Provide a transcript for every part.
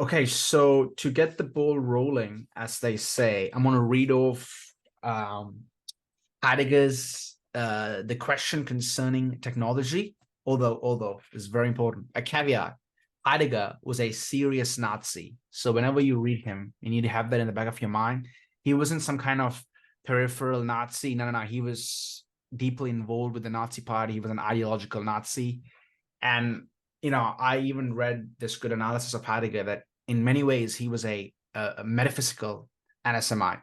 Okay, so to get the ball rolling, as they say, I'm going to read off Heidegger's The Question Concerning Technology, although it's very important. A caveat, Heidegger was a serious Nazi. So whenever you read him, you need to have that in the back of your mind. He wasn't some kind of peripheral Nazi. No. He was deeply involved with the Nazi party. He was an ideological Nazi. And I even read this good analysis of Heidegger that in many ways he was a metaphysical anti-Semite,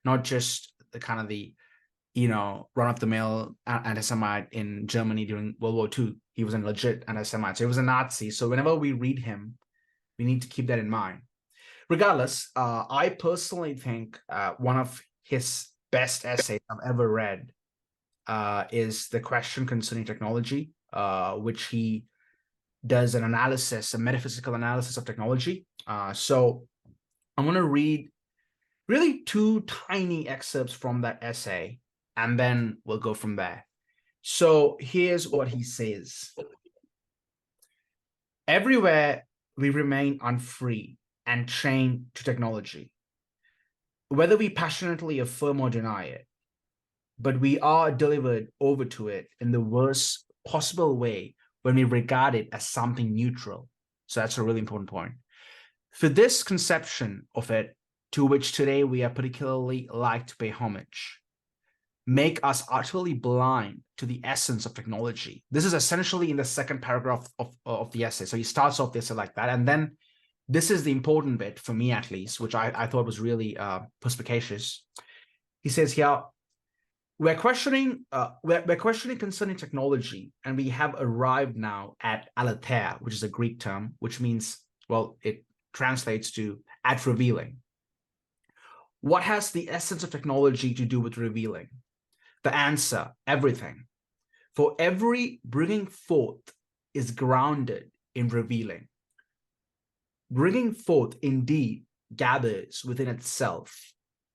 not just the kind of the run-of-the-mill anti-Semite in Germany during World War II. He was a legit anti-Semite. So he was a Nazi. So whenever we read him, we need to keep that in mind. Regardless, I personally think one of his best essays I've ever read is The Question Concerning Technology, which he does an analysis, a metaphysical analysis of technology. So I'm going to read really two tiny excerpts from that essay, and then we'll go from there. So here's what he says. Everywhere we remain unfree and chained to technology, whether we passionately affirm or deny it, but we are delivered over to it in the worst possible way when we regard it as something neutral. So that's a really important point. For this conception of it, to which today we are particularly like to pay homage, make us utterly blind to the essence of technology. This is essentially in the second paragraph of the essay. So he starts off the essay like that. And then this is the important bit, for me at least, which I thought was really perspicacious. He says here, we're questioning concerning technology, and we have arrived now at aletheia, which is a Greek term, which means, well, it translates to at revealing. What has the essence of technology to do with revealing? The answer, everything. For every bringing forth is grounded in revealing. Bringing forth indeed gathers within itself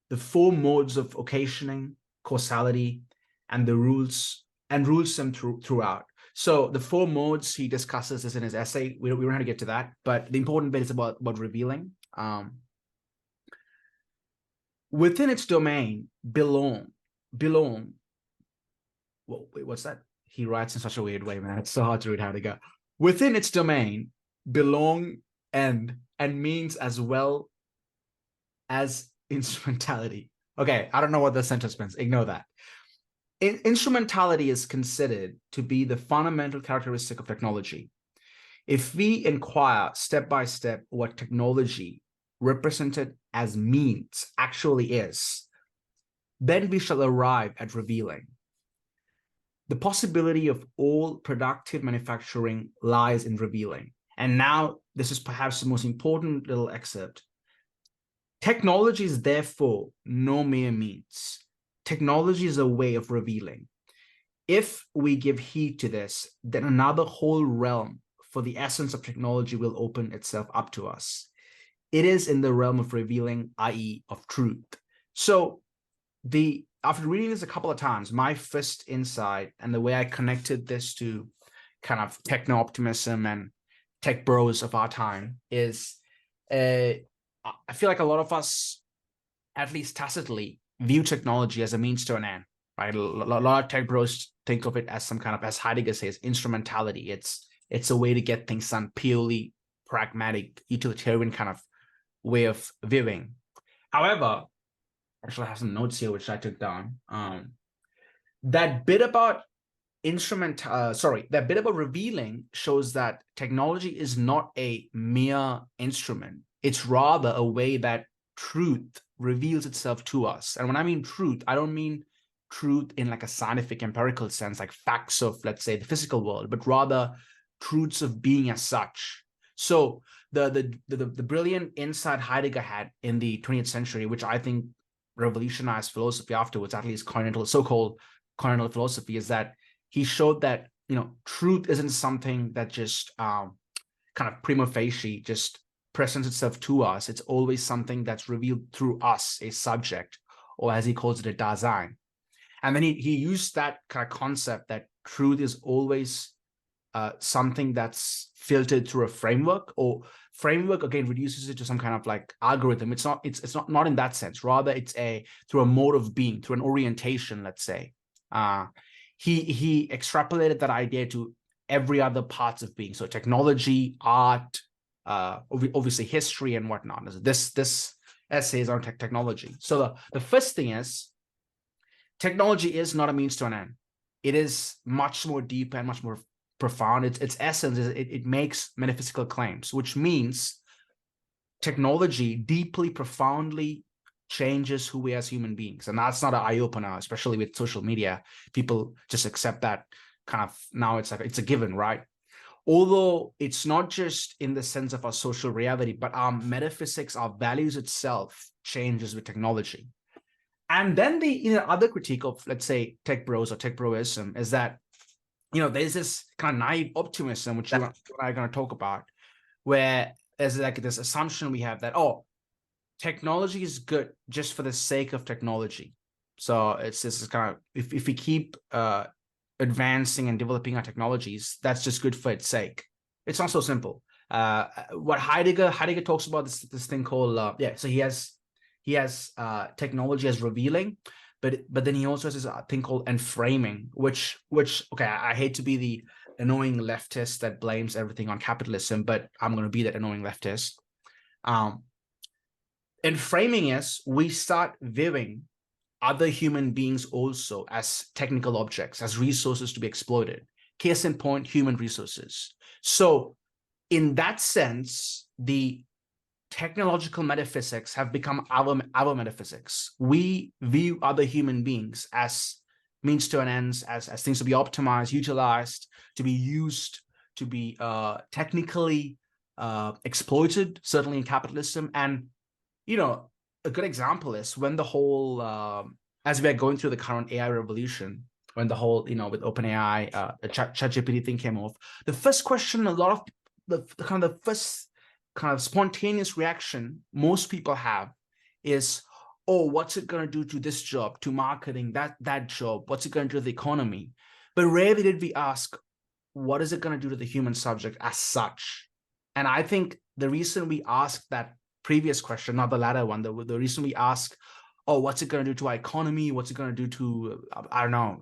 the four modes of occasioning, causality, and the rules them throughout. So the four modes, he discusses this in his essay. We don't have to get to that, but the important bit is about revealing. Within its domain belong. Well, wait, what's that? He writes in such a weird way, man. It's so hard to read Heidegger. Within its domain belong and means as well as instrumentality. Okay, I don't know what the sentence means. Ignore that. Instrumentality is considered to be the fundamental characteristic of technology. If we inquire step by step what technology represented as means actually is, then we shall arrive at revealing. The possibility of all productive manufacturing lies in revealing. And now, this is perhaps the most important little excerpt. Technology is therefore no mere means. Technology is a way of revealing. If we give heed to this, then another whole realm for the essence of technology will open itself up to us. It is in the realm of revealing, i.e. of truth. So after reading this a couple of times, my first insight and the way I connected this to kind of techno-optimism and tech bros of our time is I feel like a lot of us, at least tacitly, view technology as a means to an end, right? A lot of tech bros think of it as some kind of, as Heidegger says, instrumentality. It's a way to get things done, purely pragmatic, utilitarian kind of way of viewing. However, actually I have some notes here which I took down. That bit about that bit about revealing shows that technology is not a mere instrument. It's rather a way that truth reveals itself to us. And when I mean truth, I don't mean truth in like a scientific empirical sense, like facts of, let's say, the physical world, but rather truths of being as such. So the brilliant insight Heidegger had in the 20th century, which I think revolutionized philosophy afterwards, at least so-called continental philosophy, is that he showed that truth isn't something that just kind of prima facie just presents itself to us. It's always something that's revealed through us, a subject, or as he calls it, a Dasein. And then he used that kind of concept that truth is always something that's filtered through a framework, or framework again reduces it to some kind of like algorithm. It's not in that sense. Rather, it's through a mode of being, through an orientation, let's say. He extrapolated that idea to every other parts of being. So technology, art, obviously history and whatnot. This essay is on technology. So the first thing is, technology is not a means to an end. It is much more deep and much more profound. Its essence is it makes metaphysical claims, which means technology deeply, profoundly changes who we as human beings. And that's not an eye-opener, especially with social media. People just accept that kind of, now it's like, it's a given, right? Although it's not just in the sense of our social reality, but our metaphysics, our values itself changes with technology. And then the other critique of, let's say, tech bros or tech broism is that, there's this kind of naive optimism, which you and I are going to talk about, where there's like this assumption we have that, technology is good just for the sake of technology. So it's this kind of, if we keep advancing and developing our technologies, that's just good for its sake. It's not so simple. What Heidegger talks about this thing called so he has technology as revealing, but then he also has this thing called enframing, which okay, I hate to be the annoying leftist that blames everything on capitalism, but I'm going to be that annoying leftist. Enframing is we start viewing other human beings also as technical objects, as resources to be exploited. Case in point, human resources. So in that sense, the technological metaphysics have become our metaphysics. We view other human beings as means to an end, as things to be optimized, utilized, to be used, to be technically exploited, certainly in capitalism. And, a good example is when the whole, as we're going through the current AI revolution, when the whole, with OpenAI, the ChatGPT thing came off, the first question, a lot of the first kind of spontaneous reaction most people have is, what's it going to do to this job, to marketing, that job? What's it going to do to the economy? But rarely did we ask, what is it going to do to the human subject as such? And I think the reason we ask that previous question, not the latter one, the reason we ask, what's it going to do to our economy? What's it going to do to, I don't know,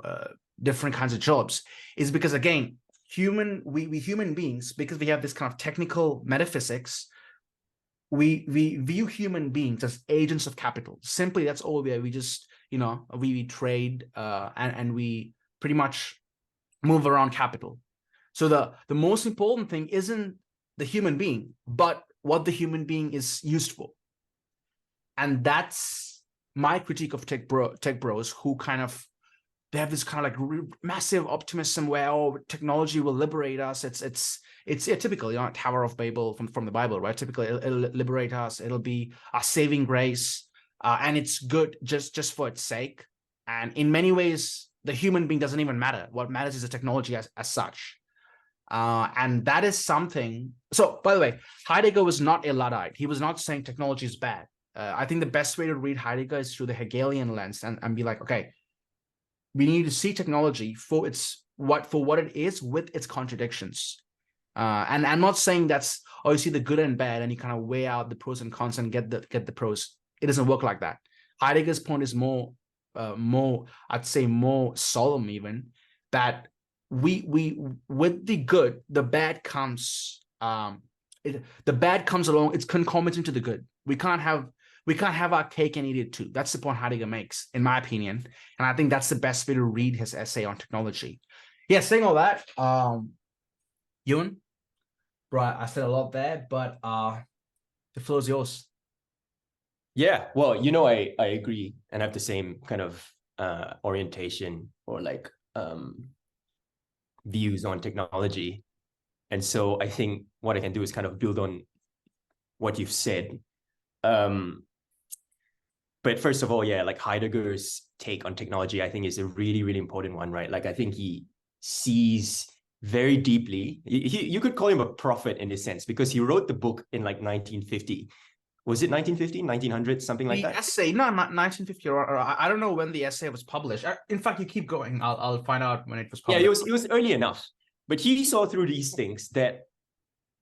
different kinds of jobs, is because, again, we human beings, because we have this kind of technical metaphysics, we view human beings as agents of capital. Simply, that's all we are. We just, we trade and we pretty much move around capital. So the most important thing isn't the human being, but what the human being is used for. And that's my critique of tech bros, who kind of, they have this kind of like massive optimism where, technology will liberate us. It's typical, Tower of Babel from the Bible, right? Typically, it'll liberate us. It'll be a saving grace, and it's good just for its sake. And in many ways, the human being doesn't even matter. What matters is the technology as such. And that is something. So, by the way, Heidegger was not a Luddite. He was not saying technology is bad. I think the best way to read Heidegger is through the Hegelian lens and be like, okay, we need to see technology for what it is, with its contradictions. And I'm not saying that's, you see the good and bad and you kind of weigh out the pros and cons and get the pros. It doesn't work like that. Heidegger's point is more, I'd say more solemn even, that we with the good, the bad comes. The bad comes along. It's concomitant to the good. We can't have our cake and eat it too. That's the point Heidegger makes, in my opinion. And I think that's the best way to read his essay on technology. Yeah, saying all that, Euwyn, bro, I said a lot there, but the floor is yours. Yeah, well, I agree and have the same kind of orientation or like views on technology. And so I think what I can do is kind of build on what you've said. But first of all, yeah, like Heidegger's take on technology, I think, is a really, really important one, right? Like, I think he sees very deeply. You could call him a prophet in this sense, because he wrote the book in like 1950. Was it 1950, 1900, something like that? The essay, no, not 1950, or I don't know when the essay was published. In fact, you keep going. I'll find out when it was published. Yeah, it was early enough. But he saw through these things that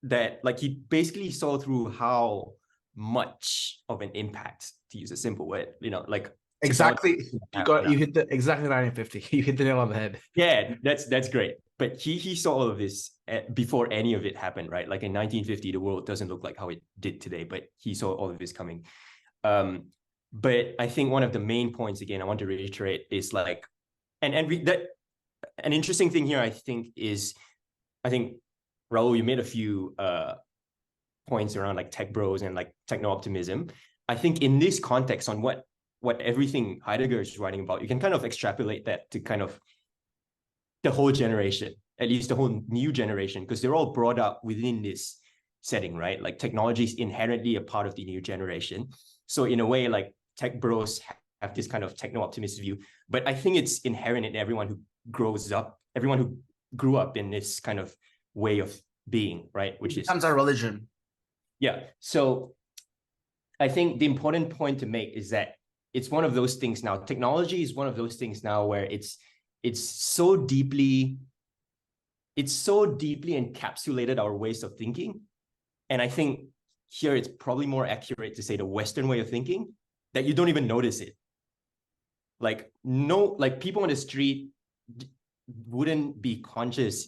that like he basically saw through how much of an impact, to use a simple word, like Exactly. You hit the exactly 1950. You hit the nail on the head. Yeah, that's great. But he saw all of this before any of it happened, right? Like in 1950, the world doesn't look like how it did today, but he saw all of this coming. But I think one of the main points, again, I want to reiterate is like, that an interesting thing here, I think Rahul, you made a few points around like tech bros and like techno-optimism. I think in this context on what everything Heidegger is writing about, you can kind of extrapolate that to kind of the whole generation, at least the whole new generation, because they're all brought up within this setting, right? Like technology is inherently a part of the new generation. So in a way, like tech bros have this kind of techno-optimist view, but I think it's inherent in everyone who grows up, everyone who grew up in this kind of way of being, right? Which becomes our religion. Yeah. So I think the important point to make is that it's one of those things now. Technology is one of those things now where it's so deeply encapsulated our ways of thinking. And I think here it's probably more accurate to say the Western way of thinking, that you don't even notice it. Like people on the street wouldn't be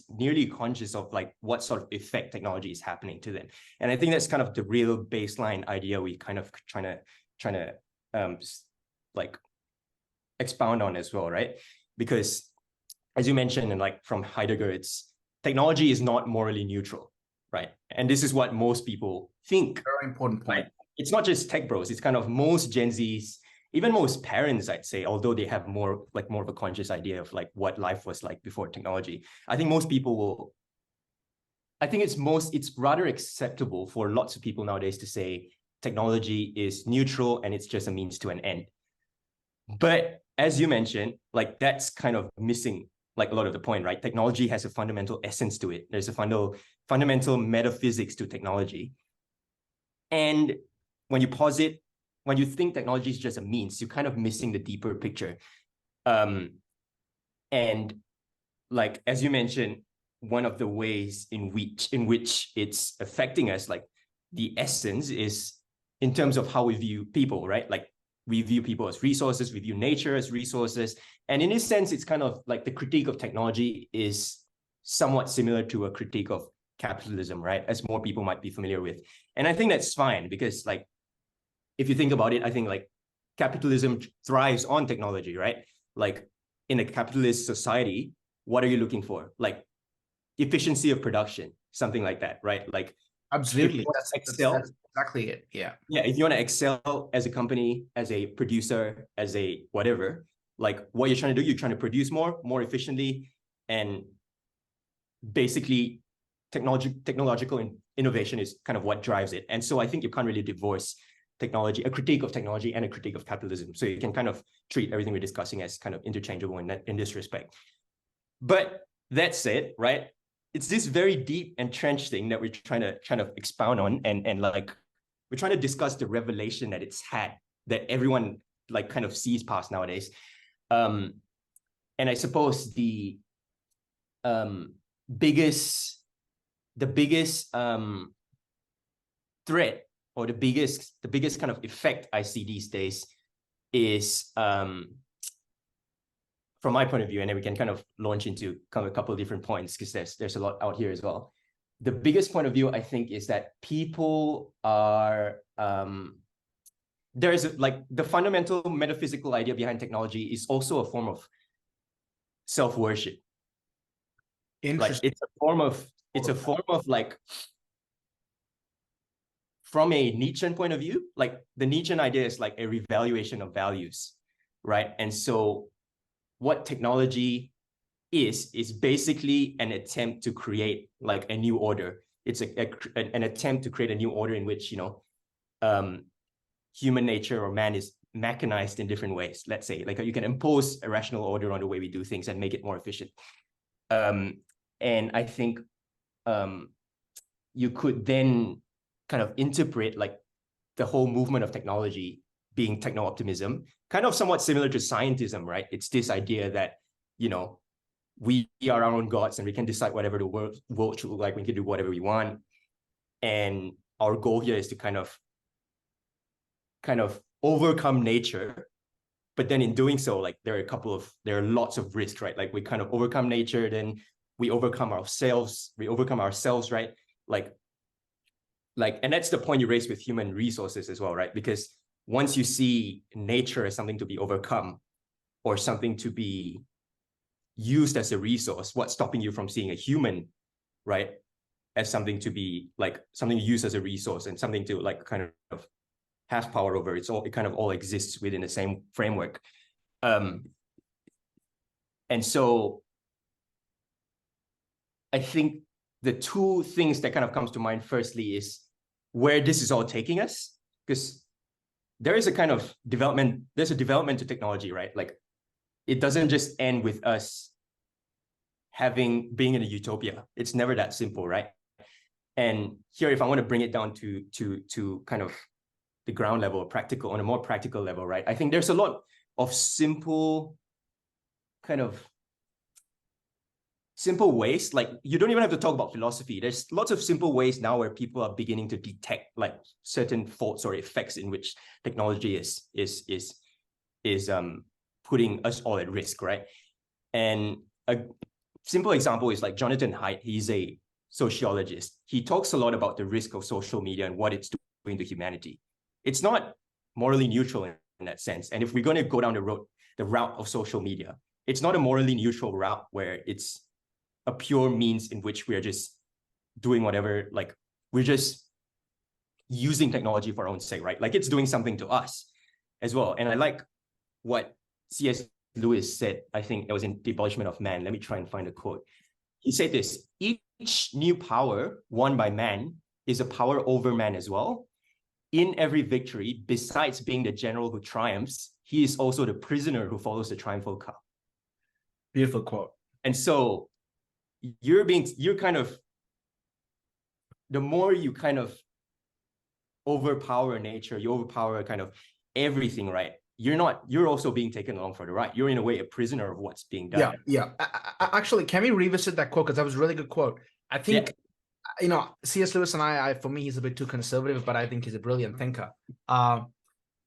nearly conscious of like what sort of effect technology is happening to them. And I think that's kind of the real baseline idea we kind of trying to like expound on as well, right? Because as you mentioned, and like from Heidegger, technology is not morally neutral, right? And this is what most people think. Very important point. Right? It's not just tech bros, it's kind of most Gen Zs, even most parents, I'd say, although they have more of a conscious idea of like what life was like before technology. I think most people it's rather acceptable for lots of people nowadays to say technology is neutral and it's just a means to an end. But as you mentioned, like that's kind of missing like a lot of the point, right? Technology has a fundamental essence to it. There's a fundamental metaphysics to technology. And when you posit, when you think technology is just a means, you're kind of missing the deeper picture. And like, as you mentioned, one of the ways in which it's affecting us, like the essence is in terms of how we view people, right? Like we view people as resources, we view nature as resources. And in this sense, it's kind of like the critique of technology is somewhat similar to a critique of capitalism, right? As more people might be familiar with. And I think that's fine because like, if you think about it, I think like capitalism thrives on technology, right? Like in a capitalist society, what are you looking for? Like efficiency of production, something like that, right? Like absolutely, that's exactly it. Yeah. Yeah, if you want to excel as a company, as a producer, as a whatever, like what you're trying to do, you're trying to produce more efficiently, and basically technological innovation is kind of what drives it. And so I think you can't really divorce technology, a critique of technology and a critique of capitalism. So you can kind of treat everything we're discussing as kind of interchangeable in this respect. But that said, right, it's this very deep entrenched thing that we're trying to kind of expound on, and like we're trying to discuss the revelation that it's had, that everyone like kind of sees past nowadays. And I suppose the biggest threat, or the biggest kind of effect I see these days is, from my point of view, and then we can kind of launch into kind of a couple of different points because there's a lot out here as well. The biggest point of view, I think, is that people are, there's like the fundamental metaphysical idea behind technology is also a form of self-worship. Like it's a form of like, from a Nietzschean point of view, like the Nietzschean idea is like a revaluation of values, right? And so what technology is basically an attempt to create like a new order. It's an attempt to create a new order in which, human nature or man is mechanized in different ways. Let's say like you can impose a rational order on the way we do things and make it more efficient. And I think you could then kind of interpret like the whole movement of technology being techno-optimism, kind of somewhat similar to scientism, right? It's this idea that, we are our own gods and we can decide whatever the world should look like. We can do whatever we want. And our goal here is to kind of overcome nature. But then in doing so, like there are lots of risks, right? Like we kind of overcome nature, then we overcome ourselves, right? And that's the point you raised with human resources as well, right? Because once you see nature as something to be overcome or something to be used as a resource, what's stopping you from seeing a human, right, as something to be like something used as a resource and something to like kind of have power over? It kind of all exists within the same framework. And so I think the two things that kind of comes to mind firstly is where this is all taking us, because there is a kind of development, there's a development to technology, right? Like it doesn't just end with us being in a utopia. It's never that simple, right? And here, if I want to bring it down to kind of the ground level, on a more practical level, right? I think there's a lot of simple ways. Like you don't even have to talk about philosophy. There's lots of simple ways now where people are beginning to detect like certain faults or effects in which technology is putting us all at risk, right? And a simple example is like Jonathan Haidt. He's a sociologist. He talks a lot about the risk of social media and what it's doing to humanity. It's not morally neutral in that sense. And if we're going to go down the route of social media, it's not a morally neutral route where it's a pure means in which we are just doing whatever, like we're just using technology for our own sake, right? Like it's doing something to us as well. And I like what C.S. Lewis said, I think it was in The Abolition of Man. Let me try and find a quote. He said this: each new power won by man is a power over man as well. In every victory, besides being the general who triumphs, he is also the prisoner who follows the triumphal car. Beautiful quote. And so the more you kind of overpower nature, you overpower kind of everything, right? You're also being taken along for the ride. You're in a way a prisoner of what's being done. Yeah. Actually, can we revisit that quote? Because that was a really good quote. I think, C.S. Lewis and I, for me, he's a bit too conservative, but I think he's a brilliant thinker.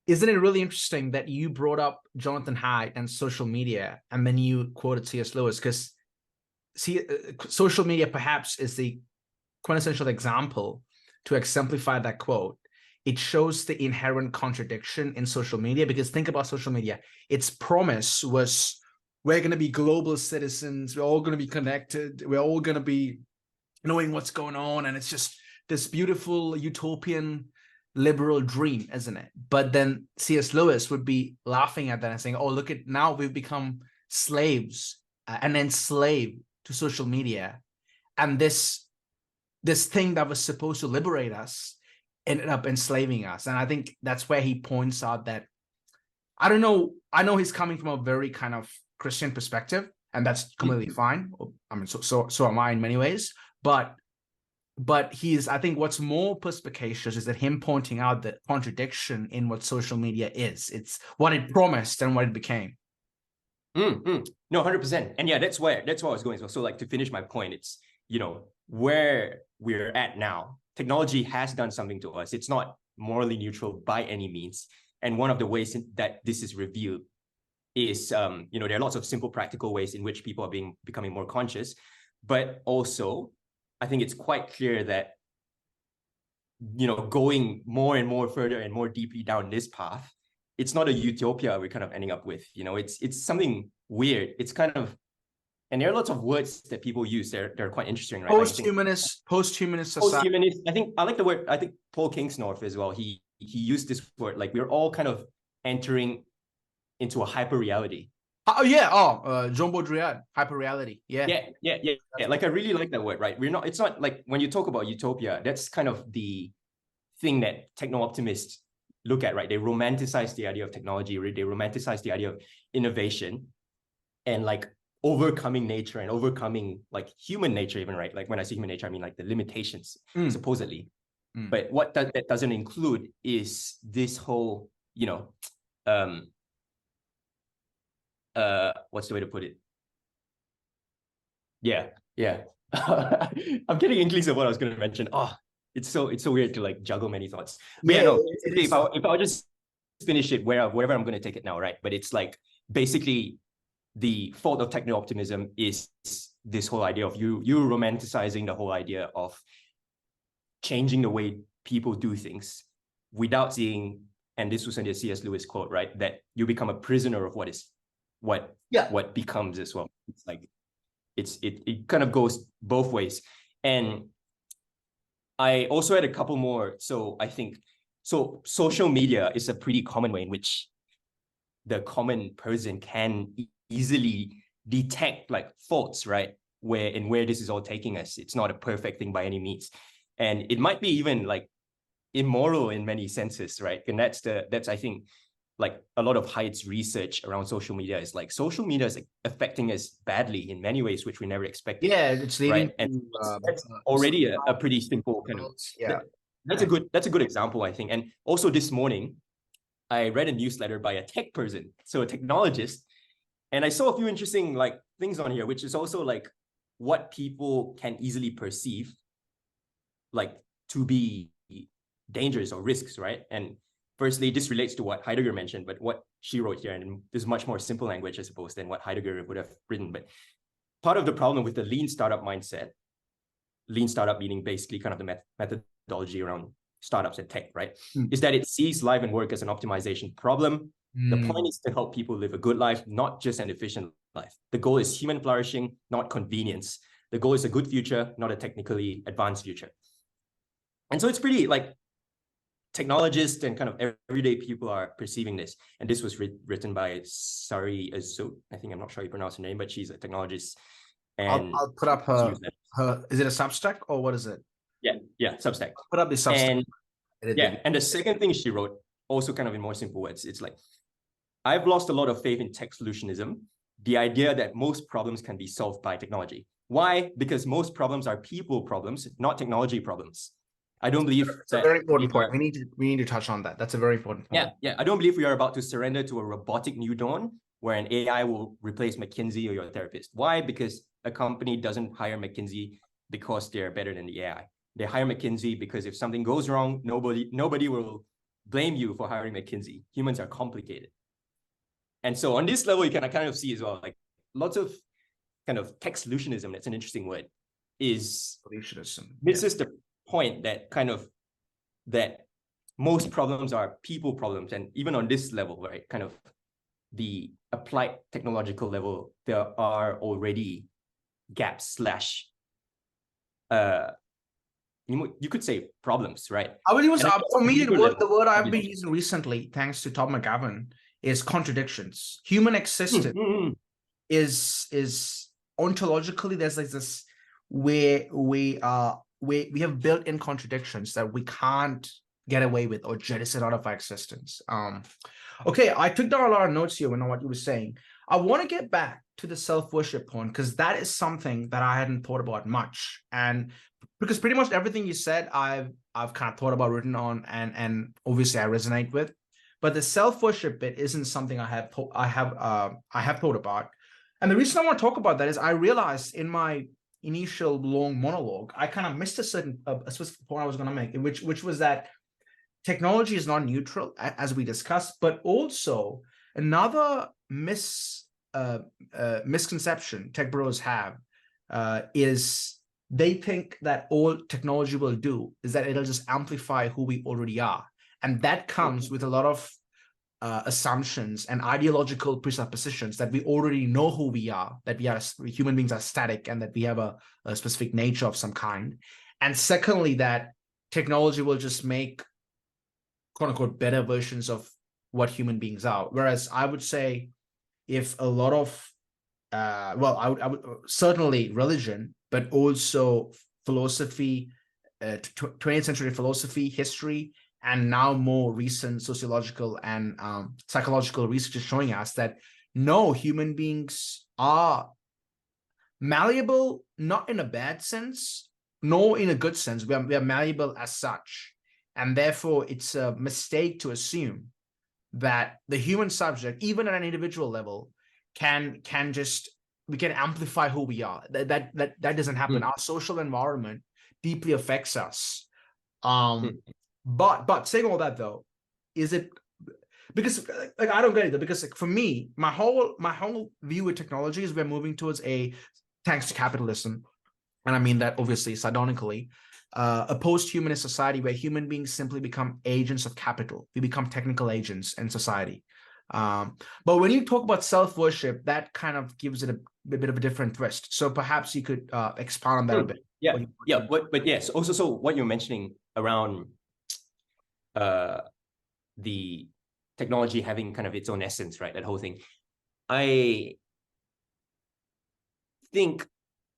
Isn't it really interesting that you brought up Jonathan Haidt and social media, and then you quoted C.S. Lewis? Because social media perhaps is the quintessential example to exemplify that quote. It shows the inherent contradiction in social media, because think about social media. Its promise was, we're going to be global citizens. We're all going to be connected. We're all going to be knowing what's going on. And it's just this beautiful utopian liberal dream, isn't it? But then C.S. Lewis would be laughing at that and saying, oh, look at now we've become slaves and enslaved to social media. And this thing that was supposed to liberate us ended up enslaving us. And I think that's where he points out that, I don't know, I know he's coming from a very kind of Christian perspective, and that's completely fine. I mean, so am I in many ways. But I think what's more perspicacious is that him pointing out the contradiction in what social media is. It's what it promised and what it became. No, 100%. And yeah, that's where I was going. So like, to finish my point, it's, where we're at now, technology has done something to us. It's not morally neutral by any means. And one of the ways that this is revealed is, there are lots of simple practical ways in which people are becoming more conscious. But also, I think it's quite clear that, going more and more further and more deeply down this path, it's not a utopia we're kind of ending up with. It's something weird. It's kind of, and there are lots of words that people use. They're quite interesting, right? Posthumanist society. Posthumanist. I think I like the word. I think Paul Kingsnorth as well. He used this word. Like we're all kind of entering into a hyper reality. Jean Baudrillard, hyper reality. Yeah. Like I really like that word, right? It's not like when you talk about utopia, that's kind of the thing that techno-optimists look at, right? They romanticize the idea of technology, they romanticize the idea of innovation and like overcoming nature and overcoming like human nature even, right? Like when I say human nature, I mean like the limitations, supposedly. But what that doesn't include is this whole, what's the way to put it? Yeah. I'm getting inklings of what I was going to mention. it's so weird to like juggle many thoughts. But Yeah, yeah, no, it basically, is. if I'll just finish it wherever I'm going to take it now, right? But it's like basically the fault of techno-optimism is this whole idea of you romanticizing the whole idea of changing the way people do things without seeing, and this was in the C.S. Lewis quote, right? That you become a prisoner of what becomes as well. It's like it kind of goes both ways. And I also had a couple more. So I think social media is a pretty common way in which the common person can easily detect like faults, right? Where this is all taking us. It's not a perfect thing by any means. And it might be even like immoral in many senses, right? And that's I think like a lot of Haid's research around social media is like social media is like, affecting us badly in many ways, which we never expected. Yeah, it's leading right? And to that's already a pretty simple kind of that's a good example, I think. And also this morning, I read a newsletter by a tech person, so a technologist, and I saw a few interesting like things on here, which is also like what people can easily perceive like to be dangers or risks, right? And firstly, this relates to what Heidegger mentioned, but what she wrote here, and this is much more simple language, I suppose, than what Heidegger would have written. But part of the problem with the lean startup mindset, lean startup meaning basically kind of the methodology around startups and tech, right? Is that it sees life and work as an optimization problem. The point is to help people live a good life, not just an efficient life. The goal is human flourishing, not convenience. The goal is a good future, not a technically advanced future. And so it's pretty like technologists and kind of everyday people are perceiving this. And this was written by Sari Azut. I think, I'm not sure you pronounce her name, but she's a technologist. And I'll put up her, is it a Substack or what is it? Yeah, Substack. I'll put up the Substack. And the second thing she wrote, also kind of in more simple words, it's like, I've lost a lot of faith in tech solutionism, the idea that most problems can be solved by technology. Why? Because most problems are people problems, not technology problems. I don't believe that's a very important point. We need to touch on that. That's a very important point. Yeah. I don't believe we are about to surrender to a robotic new dawn where an AI will replace McKinsey or your therapist. Why? Because a company doesn't hire McKinsey because they're better than the AI. They hire McKinsey because if something goes wrong, nobody will blame you for hiring McKinsey. Humans are complicated. And so on this level, you can kind of see as well, like lots of kind of tech solutionism, that's an interesting word, is misses the point that kind of that most problems are people problems. And even on this level, right, kind of the applied technological level, there are already gaps slash you could say problems, right? I would use for me the word I've been using recently, thanks to Tom McGavin, is contradictions. Human existence is ontologically, there's like this where we have built-in contradictions that we can't get away with or jettison out of our existence. Okay, I took down a lot of notes here when what you were saying. I want to get back to the self-worship point because that is something that I hadn't thought about much, and because pretty much everything you said I've kind of thought about, written on, and obviously I resonate with. But the self-worship bit isn't something I have thought about. And the reason I want to talk about that is I realized in my initial long monologue, I kind of missed a specific point I was going to make, which was that technology is not neutral, as we discussed, but also another misconception tech bros have is they think that all technology will do is that it'll just amplify who we already are. And that comes with a lot of assumptions and ideological presuppositions that we already know who we are, that human beings are static and that we have a specific nature of some kind. And secondly, that technology will just make quote unquote better versions of what human beings are. Whereas I would say if a lot of, I would certainly religion, but also philosophy, 20th century philosophy, history, and now more recent sociological and psychological research is showing us that no, human beings are malleable, not in a bad sense, nor in a good sense. We are malleable as such. And therefore, it's a mistake to assume that the human subject, even at an individual level, we can amplify who we are. That doesn't happen. Our social environment deeply affects us. But saying all that though, is it because like I don't get it though, because like for me, my whole view with technology is we're moving towards thanks to capitalism, and I mean that obviously sardonically, a post-humanist society where human beings simply become agents of capital. We become technical agents in society. But when you talk about self-worship, that kind of gives it a bit of a different twist. So perhaps you could expand on that a bit. Yeah. But yes, also, so what you're mentioning around the technology having kind of its own essence, right? That whole thing. I think,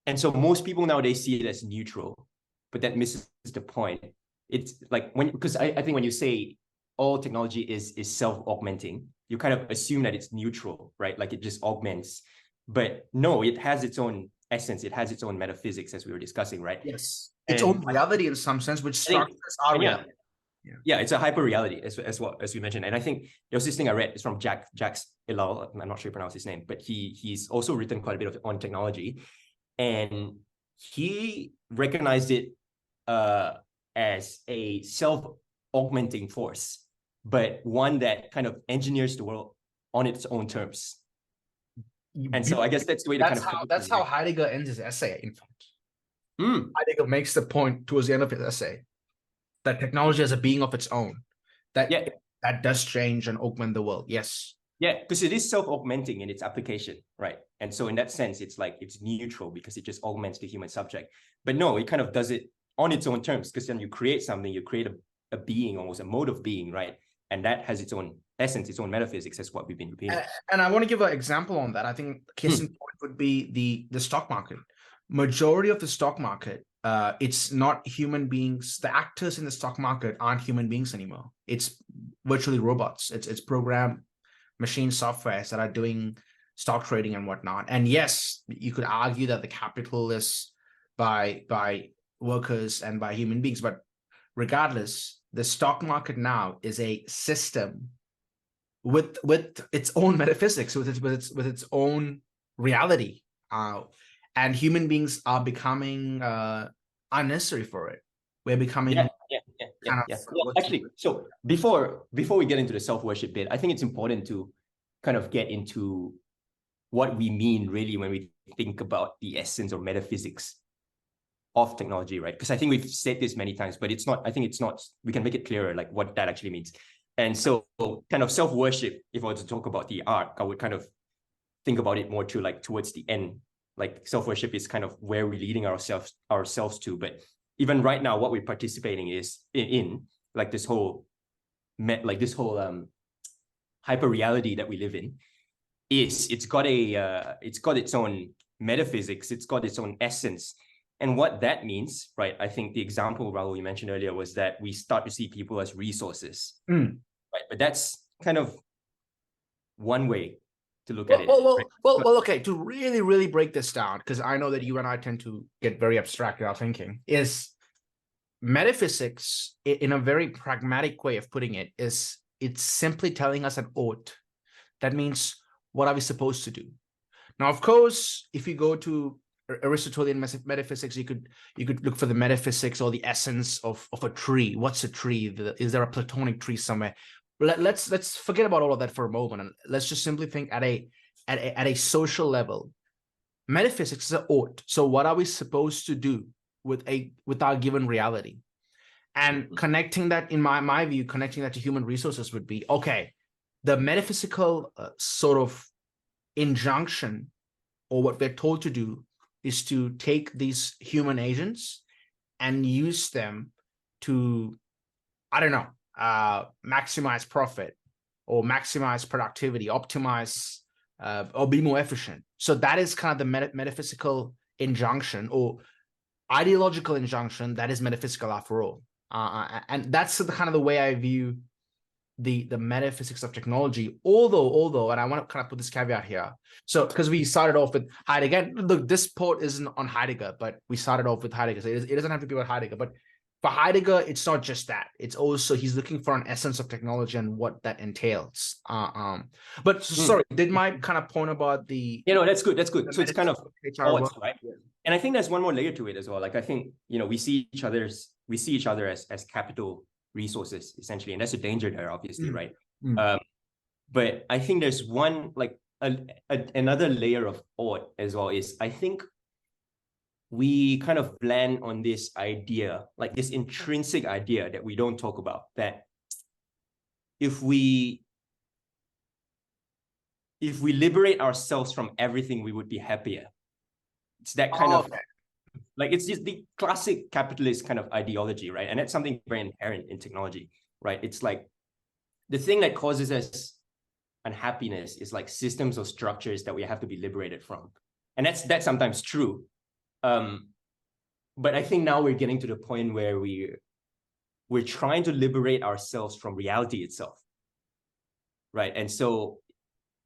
and so most people nowadays see it as neutral, but that misses the point. It's like because I think when you say all technology is self-augmenting, you kind of assume that it's neutral, right? Like it just augments. But no, it has its own essence. It has its own metaphysics, as we were discussing, right? Yes. Its own reality in some sense, which structures our reality. Yeah, it's a hyper reality as we mentioned. And I think there was this thing I read, it's from Jacques Ellul. I'm not sure you pronounce his name, but he's also written quite a bit on technology. And he recognized it as a self-augmenting force, but one that kind of engineers the world on its own terms. And so I guess that's the way that's how Heidegger ends his essay, in fact. Heidegger makes the point towards the end of his essay that technology has a being of its own, that does change and augment the world. Yes. Yeah, because it is self-augmenting in its application, right? And so in that sense, it's like it's neutral because it just augments the human subject. But no, it kind of does it on its own terms, because then you create something, you create a being, almost a mode of being, right? And that has its own essence, its own metaphysics. That's what we've been repeating. And I want to give an example on that. I think case in point would be the stock market. Majority of the stock market, it's not human beings. The actors in the stock market aren't human beings anymore. It's virtually robots. It's programmed machine softwares that are doing stock trading and whatnot. And yes, you could argue that the capital is by workers and by human beings, but regardless, the stock market now is a system with its own metaphysics, with its own reality, and human beings are becoming unnecessary for it. We're becoming Actually, so before we get into the self-worship bit, I think it's important to kind of get into what we mean really when we think about the essence or metaphysics of technology, right? Because I think we've said this many times, but it's not, I think it's not, we can make it clearer like what that actually means. And so kind of self-worship, if I were to talk about the arc, I would kind of think about it more to like towards the end. Like self-worship is kind of where we're leading ourselves to. But even right now, what we're participating is in like this whole hyper reality that we live in it's got its own metaphysics, it's got its own essence. And what that means, right? I think the example, Rahul, you mentioned earlier was that we start to see people as resources, right? But that's kind of one way to look at it. Well, okay, to really, really break this down, because I know that you and I tend to get very abstract in our thinking, is metaphysics, in a very pragmatic way of putting it, is it's simply telling us an ought. That means, what are we supposed to do? Now, of course, if you go to Aristotelian metaphysics, you could look for the metaphysics or the essence of a tree. What's a tree? Is there a Platonic tree somewhere? Let's forget about all of that for a moment, and let's just simply think at a social level. Metaphysics is an ought. So what are we supposed to do with our given reality? And connecting that, in my view, connecting that to human resources would be, okay, the metaphysical sort of injunction, or what we're told to do, is to take these human agents and use them to, I don't know, maximize profit or maximize productivity, optimize, or be more efficient. So that is kind of the metaphysical injunction or ideological injunction that is metaphysical after all. And that's the kind of the way I view the metaphysics of technology, although, and I want to kind of put this caveat here. So, because we started off with Heidegger, look, this part isn't on Heidegger, but we started off with Heidegger, so it doesn't have to be about Heidegger. But for Heidegger, it's not just that. It's also he's looking for an essence of technology and what that entails. But sorry, did my kind of point about the that's good. That's good. So it's kind of odds, right? Yeah. And I think there's one more layer to it as well. Like I think, we see each other as capital resources essentially, and that's a danger there, obviously, right? But I think there's one like another layer of odd as well is I think we kind of land on this idea, like this intrinsic idea that we don't talk about, that if we liberate ourselves from everything, we would be happier. It's that kind of like, it's just the classic capitalist kind of ideology, right? And that's something very inherent in technology, right? It's like the thing that causes us unhappiness is like systems or structures that we have to be liberated from. And that's sometimes true. But I think now we're getting to the point where we're trying to liberate ourselves from reality itself, right? And so,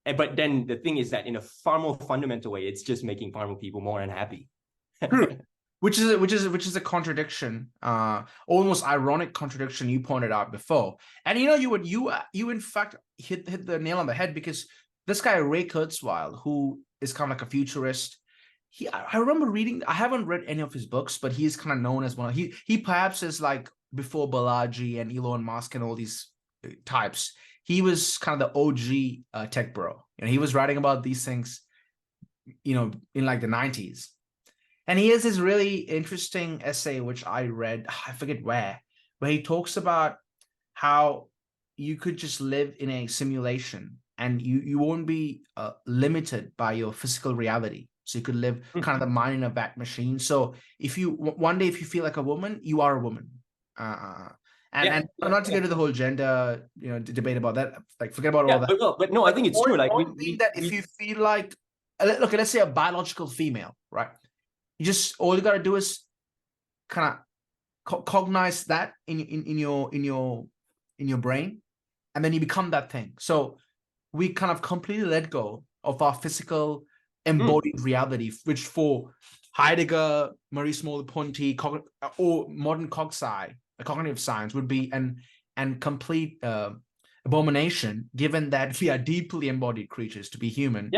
but then the thing is that in a far more fundamental way, it's just making far more people more unhappy. Which is a contradiction, almost ironic contradiction you pointed out before. And you in fact hit the nail on the head, because this guy Ray Kurzweil, who is kind of like a futurist, I remember reading, I haven't read any of his books, but he's kind of known as one. He perhaps is like before Balaji and Elon Musk and all these types. He was kind of the OG tech bro. He was writing about these things, in like the 90s. And he has this really interesting essay, which I read, I forget where he talks about how you could just live in a simulation and you won't be limited by your physical reality. So you could live kind of the mind in a vat machine. So if you one day, if you feel like a woman, you are a woman. And not to get into the whole gender, debate about that. Like, forget about all that. But no, I think it's true. Like, if you feel like, look, let's say a biological female, right? All you gotta do is kind of cognize that in your brain, and then you become that thing. So we kind of completely let go of our physical embodied reality, which for Heidegger, Maurice Merleau-Ponty, or modern cognitive science would be an complete abomination, given that we are deeply embodied creatures. To be human,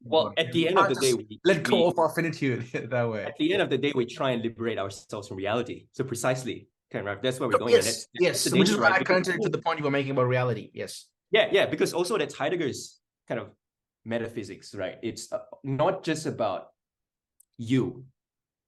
well, at the end of the day, we let go of our finitude that way. At the end of the day, we try and liberate ourselves from reality. So precisely, right? That's where we're going. Yes, which is why I connected to the point you were making about reality. Yes. Yeah, because also that's Heidegger's kind of metaphysics, right? It's not just about you,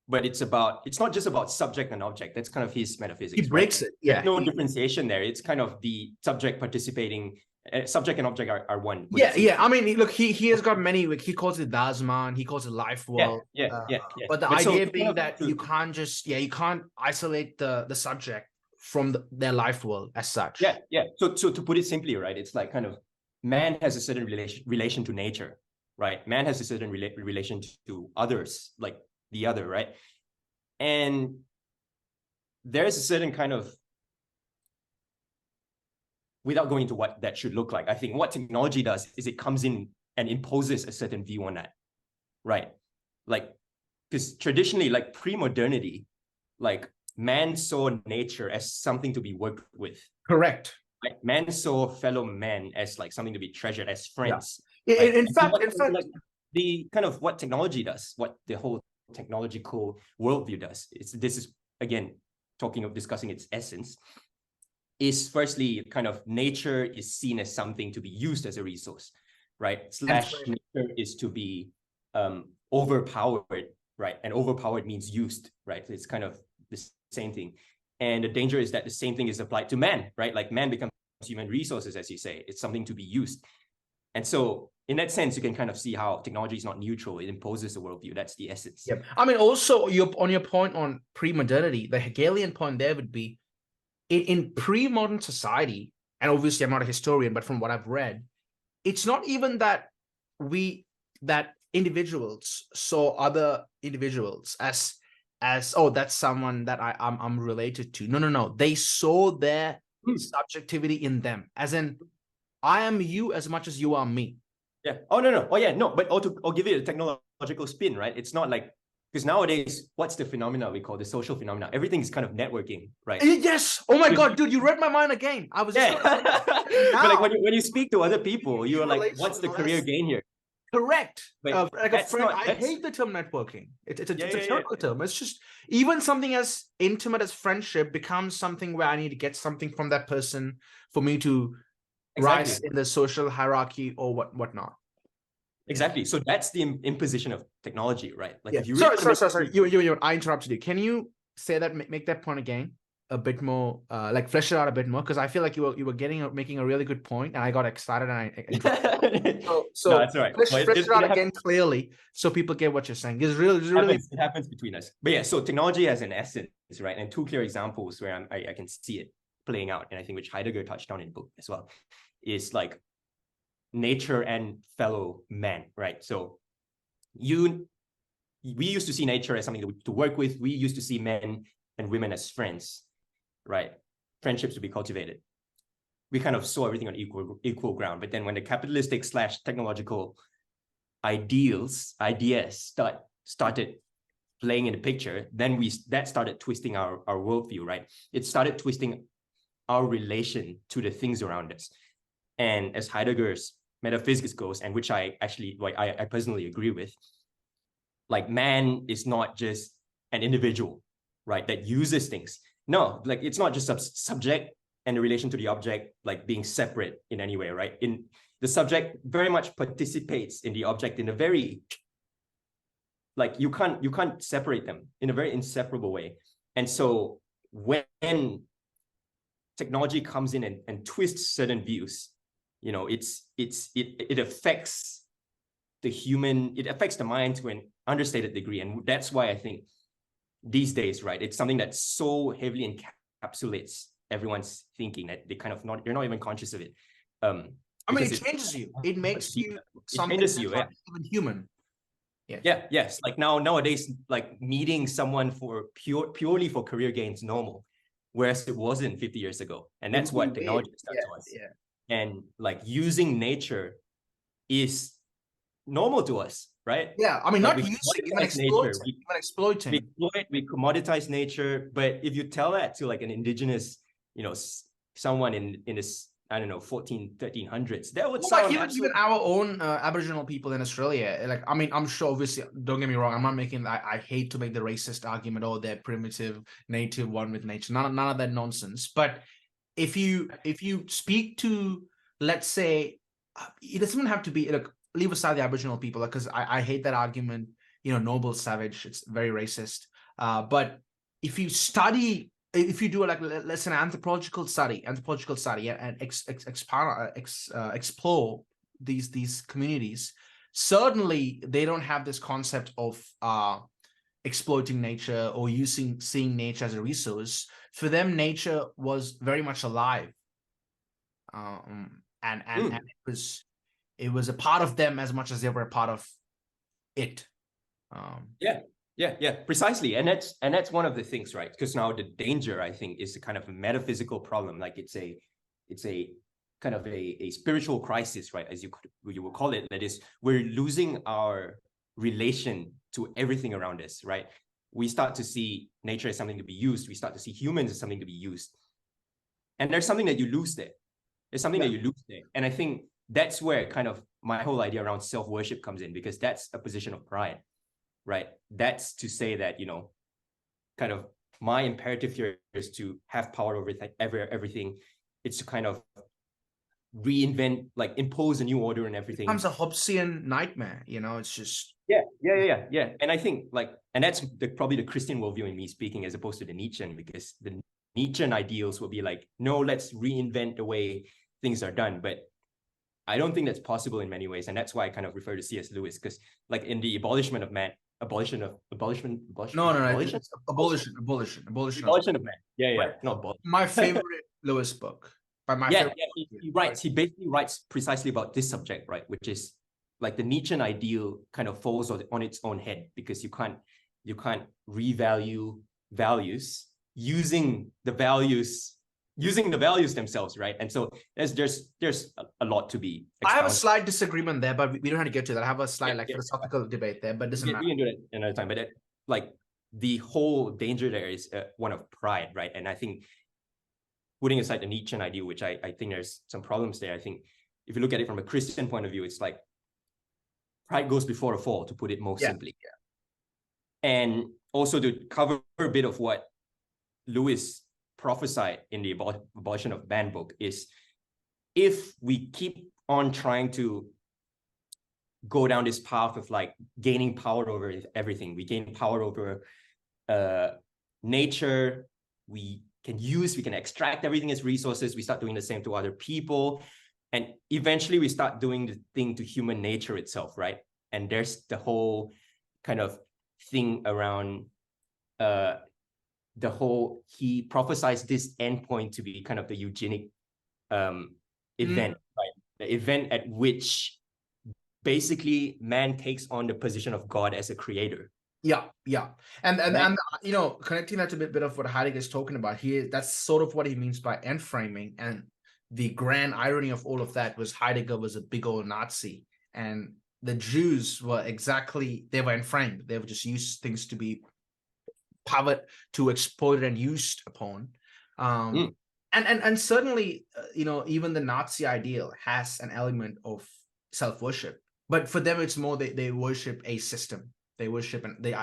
but it's not just about subject and object. That's kind of his metaphysics. He breaks it. Yeah. There's no differentiation there. It's kind of the subject participating. Subject and object are one. Yeah. I mean, look, he has got many. Like, he calls it Dasman. He calls it life world. Yeah. But the idea being that you can't isolate the subject from their life world as such. Yeah. So to put it simply, right, it's like kind of man has a certain relation to nature, right? Man has a certain relation to others, like the other, right? And there's a certain kind of, without going into what that should look like, I think what technology does is it comes in and imposes a certain view on that, right? Like, because traditionally, like pre-modernity, like man saw nature as something to be worked with. Correct. Like man saw fellow man as like something to be treasured, as friends. Yeah. Right? In fact, like, the kind of what technology does, what the whole technological worldview does, this is again discussing its essence, is firstly kind of nature is seen as something to be used as a resource, right? / nature is to be overpowered, right? And overpowered means used, right? It's kind of the same thing. And the danger is that the same thing is applied to man, right? Like man becomes human resources, as you say. It's something to be used. And so in that sense, you can kind of see how technology is not neutral. It imposes a worldview. That's the essence. Yep. I mean, also on your point on pre-modernity, the Hegelian point there would be in pre-modern society, and obviously I'm not a historian, but from what I've read, it's not even that individuals saw other individuals as that's someone that I'm related to. No. They saw their subjectivity in them, as in I am you as much as you are me. Yeah. Oh no. Oh yeah. No. But I'll give it a technological spin, right? It's not like, Because nowadays, what's the phenomena we call the social phenomena? Everything is kind of networking, right? Yes. Oh my God, dude, you read my mind again. I was just but like when you speak to other people, you're like, what's the career gain here? Correct. Like a friend, I hate the term networking. It's a terrible term. It's just even something as intimate as friendship becomes something where I need to get something from that person for me to rise in the social hierarchy or whatnot. Exactly. So that's the imposition of technology, right? Like if you sorry. You, I interrupted you. Can you say that, make that point again a bit more, like flesh it out a bit more? Because I feel like you were making a really good point, and I got excited and I interrupted. So no, that's all right. Flesh it out again clearly so people get what you're saying. It's really it happens between us. But yeah, so technology has an essence, right? And two clear examples where I can see it playing out, and I think which Heidegger touched on in the book as well, is like nature and fellow man, right? So we used to see nature as something to work with. We used to see men and women as friends, right? Friendships to be cultivated. We kind of saw everything on equal ground. But then when the capitalistic / technological ideas started playing in the picture, then that started twisting our worldview, right? It started twisting our relation to the things around us. And as Heidegger's metaphysics goes, and which I actually, like, I personally agree with, like, man is not just an individual, right, that uses things. No, like, it's not just subject and the relation to the object, like, being separate in any way, right? In the subject very much participates in the object in a very, like, you can't separate them in a very inseparable way. And so when technology comes in and twists certain views, you know, it affects the human, it affects the mind to an understated degree. And that's why I think these days, right, it's something that so heavily encapsulates everyone's thinking that you're not even conscious of it. I mean, it changes you. It makes you something that's not even human. Yes. Like nowadays, like, meeting someone for purely for career gain is normal, whereas it wasn't 50 years ago. And that's what technology has done to us. And like, using nature is normal to us, right? Yeah, I mean, like, not using, even exploiting. We commoditize nature. But if you tell that to like an indigenous, you know, someone in this, I don't know, 1300s, that would sound even our own Aboriginal people in Australia. Like, I mean, I'm sure, obviously, don't get me wrong, I'm not making that. I hate to make the racist argument, oh, they're primitive, native, one with nature. None of that nonsense. But if you speak to, let's say, it doesn't even have to be, like, leave aside the Aboriginal people, because I hate that argument, you know, noble savage, it's very racist. But if you do, like, let's say, an anthropological study and explore these communities, certainly they don't have this concept of exploiting nature or seeing nature as a resource. For them, nature was very much alive, and it was a part of them as much as they were a part of it. Precisely. And that's one of the things, right? Because now the danger, I think, is a kind of a metaphysical problem. Like, it's a kind of a spiritual crisis, right? As you would call it. That is, we're losing our relation to everything around us, right? We start to see nature as something to be used. We start to see humans as something to be used. And there's something that you lose there. And I think that's where kind of my whole idea around self-worship comes in, because that's a position of pride, right? That's to say that, you know, kind of my imperative here is to have power over everything. It's to kind of reinvent, like, impose a new order and everything. It becomes a Hobbesian nightmare, you know. It's just And I think, like, and that's probably the Christian worldview in me speaking, as opposed to the Nietzschean, because the Nietzschean ideals will be like, no, let's reinvent the way things are done. But I don't think that's possible in many ways. And that's why I kind of refer to C.S. Lewis, because, like, in the Abolition of Man. Abolition of Man. My favorite Lewis book. He basically writes precisely about this subject, right? Which is, like, the Nietzschean ideal kind of falls on its own head, because you can't revalue values using the values themselves, right? And so there's a lot to be expounded. I have a slight disagreement there, but we don't have to get to that. I have a slight philosophical debate there, but it doesn't matter. We can do that another time. But like the whole danger there is one of pride, right? And I think putting aside the Nietzschean idea, which I think there's some problems there, I think if you look at it from a Christian point of view, it's like pride goes before a fall, to put it most simply. Yeah. And also to cover a bit of what Lewis prophesied in the Abolition of Man book is, if we keep on trying to go down this path of like gaining power over everything, we gain power over nature, we can extract everything as resources, we start doing the same to other people, and eventually we start doing the thing to human nature itself, right? And there's the whole kind of thing around he prophesies this endpoint to be kind of the eugenic event, right? The event at which basically man takes on the position of God as a creator. Yeah. And you know, connecting that to a bit of what Heidegger is talking about here, that's sort of what he means by end framing. And the grand irony of all of that was Heidegger was a big old Nazi, and the Jews were they were enframed. They were just used things to be powered, to exploited and used upon. And certainly, you know, even the Nazi ideal has an element of self-worship, but for them it's more they worship a system. They worship the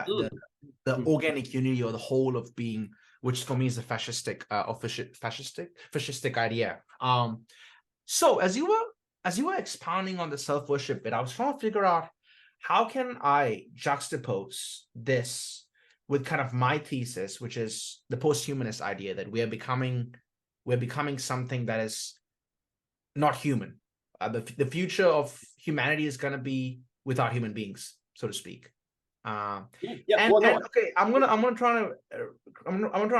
organic unity or the whole of being, which for me is a fascistic idea. So as you were expounding on the self-worship bit, I was trying to figure out how can I juxtapose this with kind of my thesis, which is the posthumanist idea that we're becoming something that is not human. The future of humanity is going to be without human beings, so to speak. Okay, I'm gonna try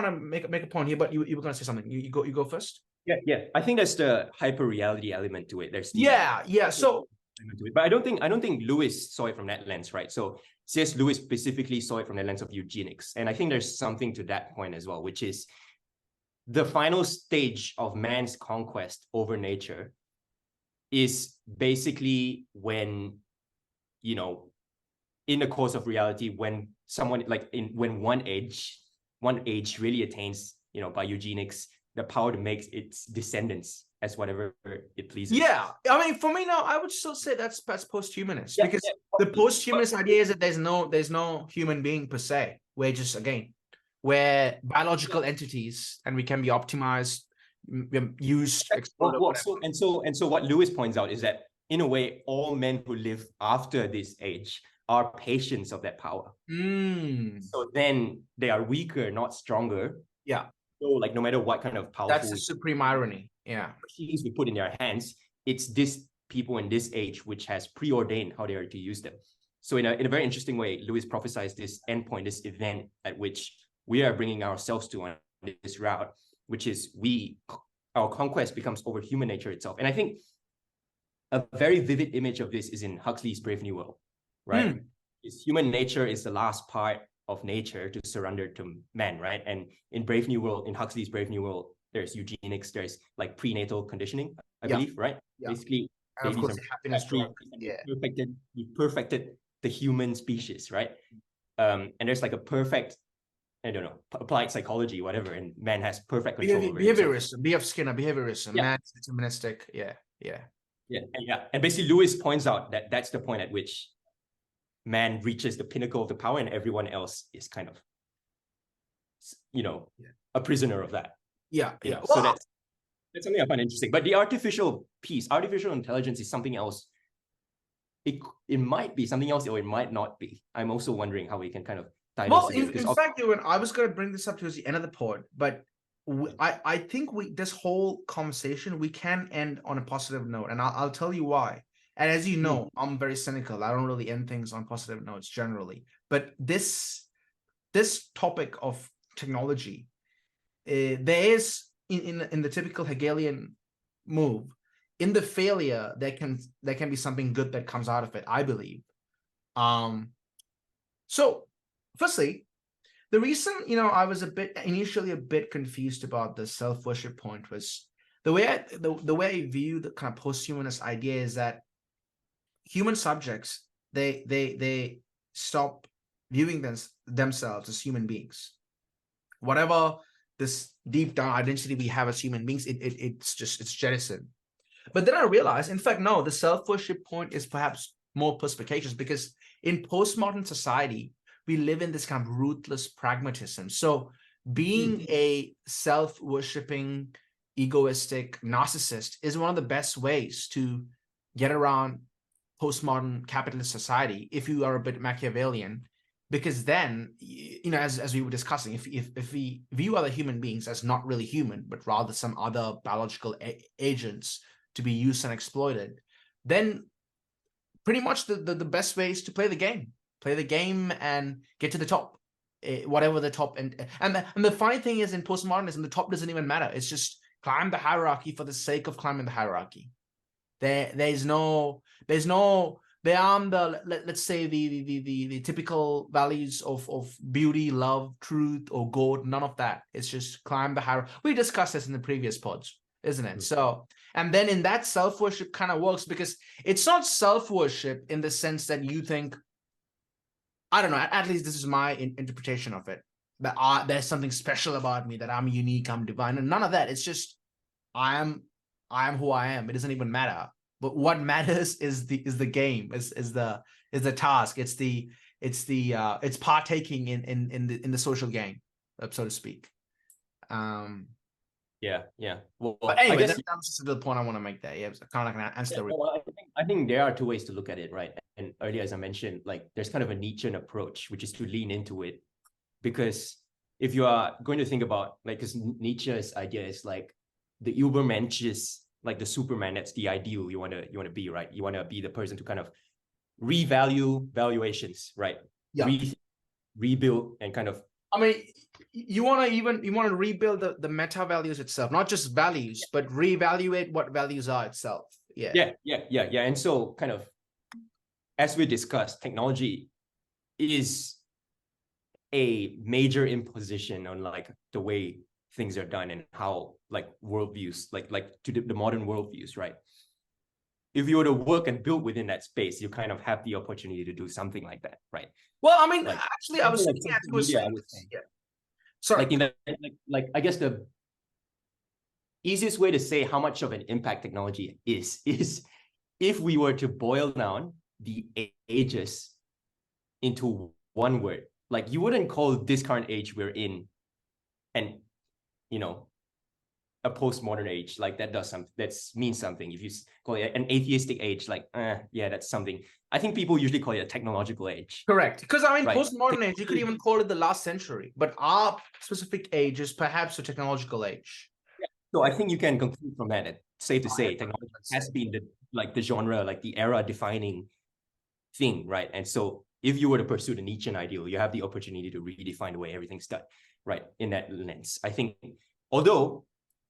to make a point here, but you were gonna say something. You go first. Yeah. I think there's the hyper reality element to it. There's So, but I don't think Lewis saw it from that lens, right? So C.S. Lewis specifically saw it from the lens of eugenics, and I think there's something to that point as well, which is the final stage of man's conquest over nature is basically when, you know, in the course of reality, when someone when one age really attains, you know, by eugenics, the power to make its descendants as whatever it pleases. Yeah, I mean, for me now, I would still say that's posthumanist, because the posthumanist idea is that there's no human being per se. We're biological entities, and we can be optimized, used, exploited. So what Lewis points out is that in a way, all men who live after this age are patients of that power. So then they are weaker, not stronger. Yeah. So like no matter what kind of powerful, that's the supreme irony. Yeah. Machines we put in their hands, it's this people in this age which has preordained how they are to use them. So in a very interesting way, Lewis prophesies this endpoint, this event at which we are bringing ourselves to on this route, which is our conquest becomes over human nature itself. And I think a very vivid image of this is in Huxley's Brave New World, right? Human nature is the last part of nature to surrender to man, right? And in Brave New World, in Huxley's Brave New World, there's eugenics, there's like prenatal conditioning, I believe, right? Yeah. Basically, and of course, happiness drug. We perfected the human species, right? And there's like a perfect, I don't know, applied psychology, whatever, and man has perfect control over behaviorism, B.F. Skinner, behaviorism, man's deterministic, and basically Lewis points out that that's the point at which man reaches the pinnacle of the power, and everyone else is kind of, you know, a prisoner of that. So that's something I find interesting. But the artificial piece, artificial intelligence, is something else. It might be something else, or it might not be. I'm also wondering how we can kind of tie this in. In fact, Euwyn, I was going to bring this up towards the end of the pod, but I think this whole conversation, we can end on a positive note, and I'll tell you why. And as you know, I'm very cynical. I don't really end things on positive notes generally. But this topic of technology, there is in the typical Hegelian move, in the failure, there can be something good that comes out of it, I believe. So firstly, the reason, you know, I was initially a bit confused about the self-worship point was the way I view the kind of posthumanist idea is that human subjects, they stop viewing themselves as human beings. Whatever this deep down identity we have as human beings, it's jettisoned. But then I realized, in fact, no, the self-worship point is perhaps more perspicacious, because in postmodern society, we live in this kind of ruthless pragmatism. So being a self-worshipping, egoistic narcissist is one of the best ways to get around postmodern capitalist society if you are a bit Machiavellian, because then, as we were discussing, if we view other human beings as not really human, but rather some other biological agents to be used and exploited, then pretty much the best way is to play the game and get to the top, whatever the top. And the funny thing is, in postmodernism, the top doesn't even matter. It's just climb the hierarchy for the sake of climbing the hierarchy. There aren't the, let's say, the typical values of beauty, love, truth, or God. None of that. It's just climb the hierarchy. We discussed this in the previous pods, isn't it? So, and then in that, self-worship kind of works, because it's not self-worship in the sense that you think, I don't know, at least this is my interpretation of it, that there's something special about me, that I'm unique, I'm divine, and none of that. It's just I am who I am. It doesn't even matter. But what matters is the game, is the task. It's partaking in the social game, so to speak. Yeah. Well, but anyway, I guess that's just the point I want to make there. Yeah, it's kind of like an answer. Well, I think there are two ways to look at it, right? And earlier, as I mentioned, like there's kind of a Nietzschean approach, which is to lean into it, because if you are going to think about, like, because Nietzsche's idea is like the Übermensch is like the Superman. That's the ideal you want to be, right? You want to be the person to kind of revalue valuations, right? Yeah. Rebuild and kind of. I mean, you want to rebuild the meta values itself, not just values, but reevaluate what values are itself. Yeah. And so, kind of, as we discussed, technology is a major imposition on like the way things are done and how like worldviews, like to the modern worldviews, right? If you were to work and build within that space, you kind of have the opportunity to do something like that, right? Well, I mean, like, actually, I was thinking, as you were saying, yeah. Sorry. Like I guess the easiest way to say how much of an impact technology is if we were to boil down the ages into one word. Like, you wouldn't call this current age we're in and a postmodern age. Like, that means something. If you call it an atheistic age, like yeah, that's something. I think people usually call it a technological age. Correct. Because I mean, right? Postmodern age, you could even call it the last century, but our specific age is perhaps a technological age. Yeah. So I think you can conclude from that. It's safe to say technology has been the genre, like the era defining thing, right? And so if you were to pursue the Nietzschean ideal, you have the opportunity to redefine the way everything's done, right? In that lens, I think, although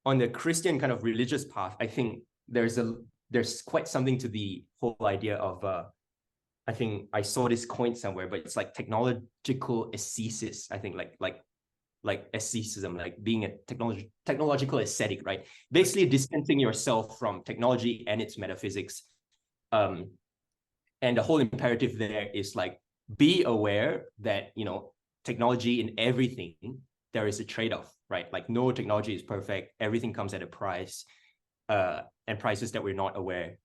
on the Christian kind of religious path, I think there's quite something to the whole idea of I think I saw this coin somewhere, but it's like technological ascesis. I think like asceticism, like being a technological ascetic, right? Basically distancing yourself from technology and its metaphysics. And the whole imperative there is like, be aware that, technology in everything, there is a trade-off, right? Like, no technology is perfect. Everything comes at a price, and prices that we're not aware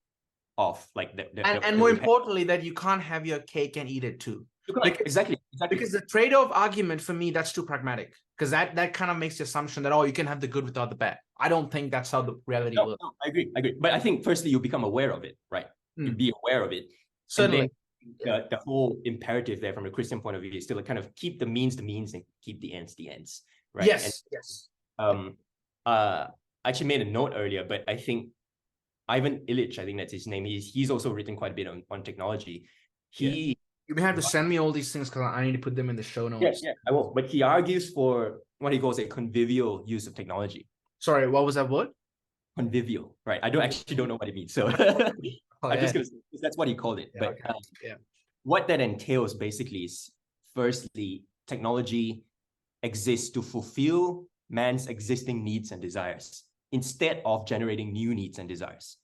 of. Like and more importantly, that you can't have your cake and eat it too. Exactly. Because the trade-off argument, for me, that's too pragmatic. Because that kind of makes the assumption that, you can have the good without the bad. I don't think that's how the reality works. No, I agree. But I think firstly, you become aware of it, right? You be aware of it. Certainly. The whole imperative there from a Christian point of view is to like kind of keep the means and keep the ends, right? Yes. I actually made a note earlier, but I think Ivan Illich, I think that's his name. He's also written quite a bit on technology. You may have to send me all these things because I need to put them in the show notes. Yeah, I will. But he argues for what he calls a convivial use of technology. Sorry, what was that word? Convivial, right? I actually don't know what it means. So I'm just going to say that's what he called it. But what that entails basically is, firstly, technology exists to fulfill man's existing needs and desires instead of generating new needs and desires.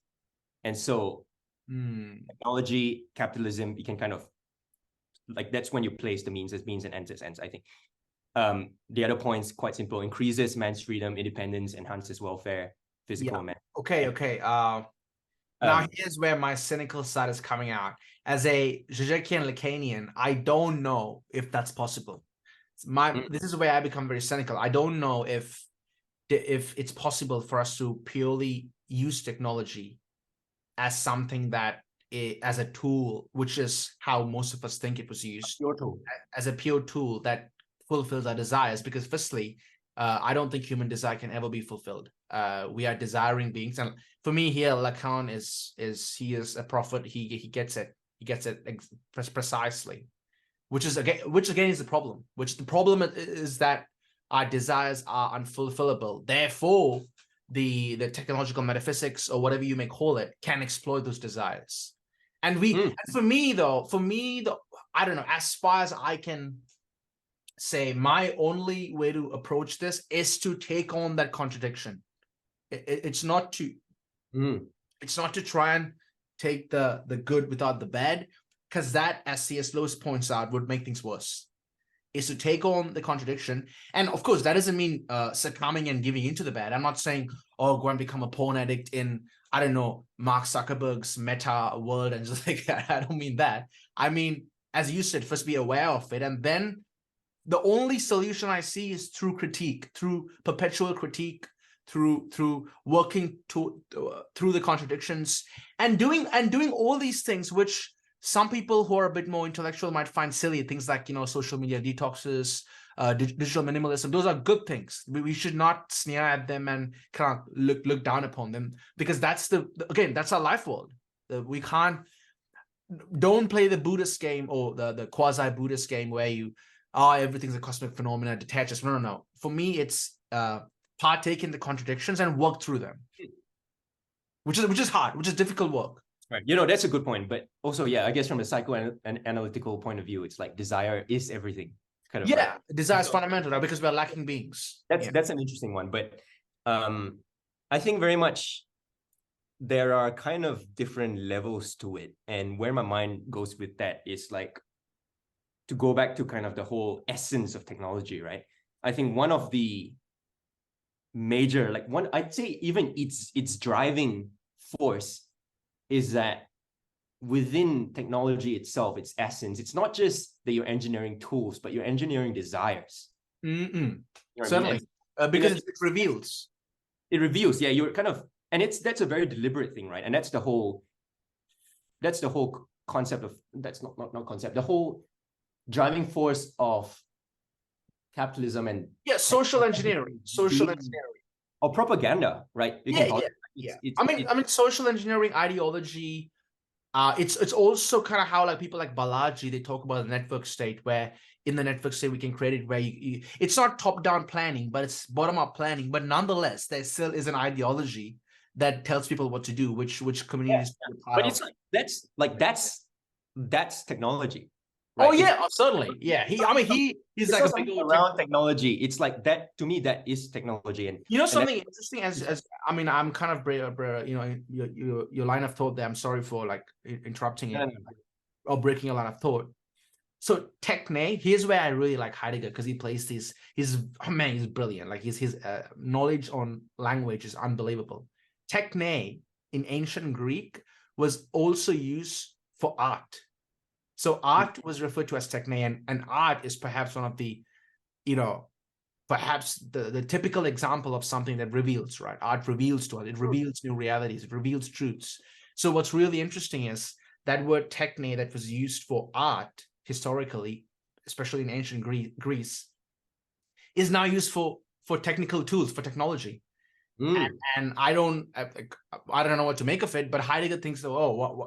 And so technology, capitalism, you can kind of like that's when you place the means as means and ends as ends, I think. The other point's quite simple: increases man's freedom, independence, enhances welfare, physical and mental. Okay. Now here's where my cynical side is coming out. As a Zizekian Lacanian, I don't know if that's possible. This is where I become very cynical. I don't know if it's possible for us to purely use technology as something that as a tool, which is how most of us think it was used, as a pure tool that fulfills our desires. Because firstly, I don't think human desire can ever be fulfilled. We are desiring beings, and for me here, Lacan he is a prophet. He gets it. He gets it precisely, which again is the problem. Which the problem is that our desires are unfulfillable. Therefore, the technological metaphysics, or whatever you may call it, can exploit those desires. And and for me though, I don't know, as far as I can say, my only way to approach this is to take on that contradiction. It's not to try and take the good without the bad, because that, as C.S. Lewis points out, would make things worse. Is to take on the contradiction. And of course, that doesn't mean succumbing and giving into the bad. I'm not saying, oh, go and become a porn addict in, I don't know, Mark Zuckerberg's meta world and just like that. I don't mean that. I mean, as you said, first be aware of it. And then the only solution I see is through critique, through perpetual critique, through working through the contradictions and doing all these things, which some people who are a bit more intellectual might find silly, things like, social media detoxes, digital minimalism. Those are good things. We should not sneer at them and kind of look down upon them, because that's that's our life world. We don't play the Buddhist game or the quasi-Buddhist game where everything's a cosmic phenomena, detaches. No. For me, it's partake in the contradictions and work through them, which is hard, which is difficult work. Right. That's a good point. But also, I guess from a psychoanalytical point of view, it's like desire is everything. Kind of desire is fundamental, right? Because we're lacking beings. That's an interesting one. But I think very much there are kind of different levels to it. And where my mind goes with that is like to go back to kind of the whole essence of technology, right? I think one of the major, I'd say even its driving force is that within technology itself, its essence, it's not just that you're engineering tools, but you're engineering desires. Certainly, because it reveals. It reveals, you're kind of, and that's a very deliberate thing, right? And that's the whole concept of, that's not concept, the whole driving force of capitalism and social engineering, or propaganda, right? I mean, social engineering, ideology. It's also kind of how people like Balaji, they talk about the network state, where in the network state we can create it where it's not top-down planning, but it's bottom-up planning. But nonetheless, there still is an ideology that tells people what to do, which communities. But it's that's technology. Right? Certainly. He's like a big around technology. It's like that to me. That is technology, and something interesting. As I mean, I'm kind of your line of thought there. I'm sorry for interrupting it or breaking a line of thought. So techne, here's where I really like Heidegger, because he plays these. He's brilliant. Like his knowledge on language is unbelievable. Techne in ancient Greek was also used for art. So art was referred to as techne, and art is perhaps one of the, perhaps the typical example of something that reveals, right? Art reveals to us. It reveals new realities. It reveals truths. So what's really interesting is that word techne that was used for art historically, especially in ancient Greece, is now used for technical tools, for technology. And I don't know what to make of it, but Heidegger thinks,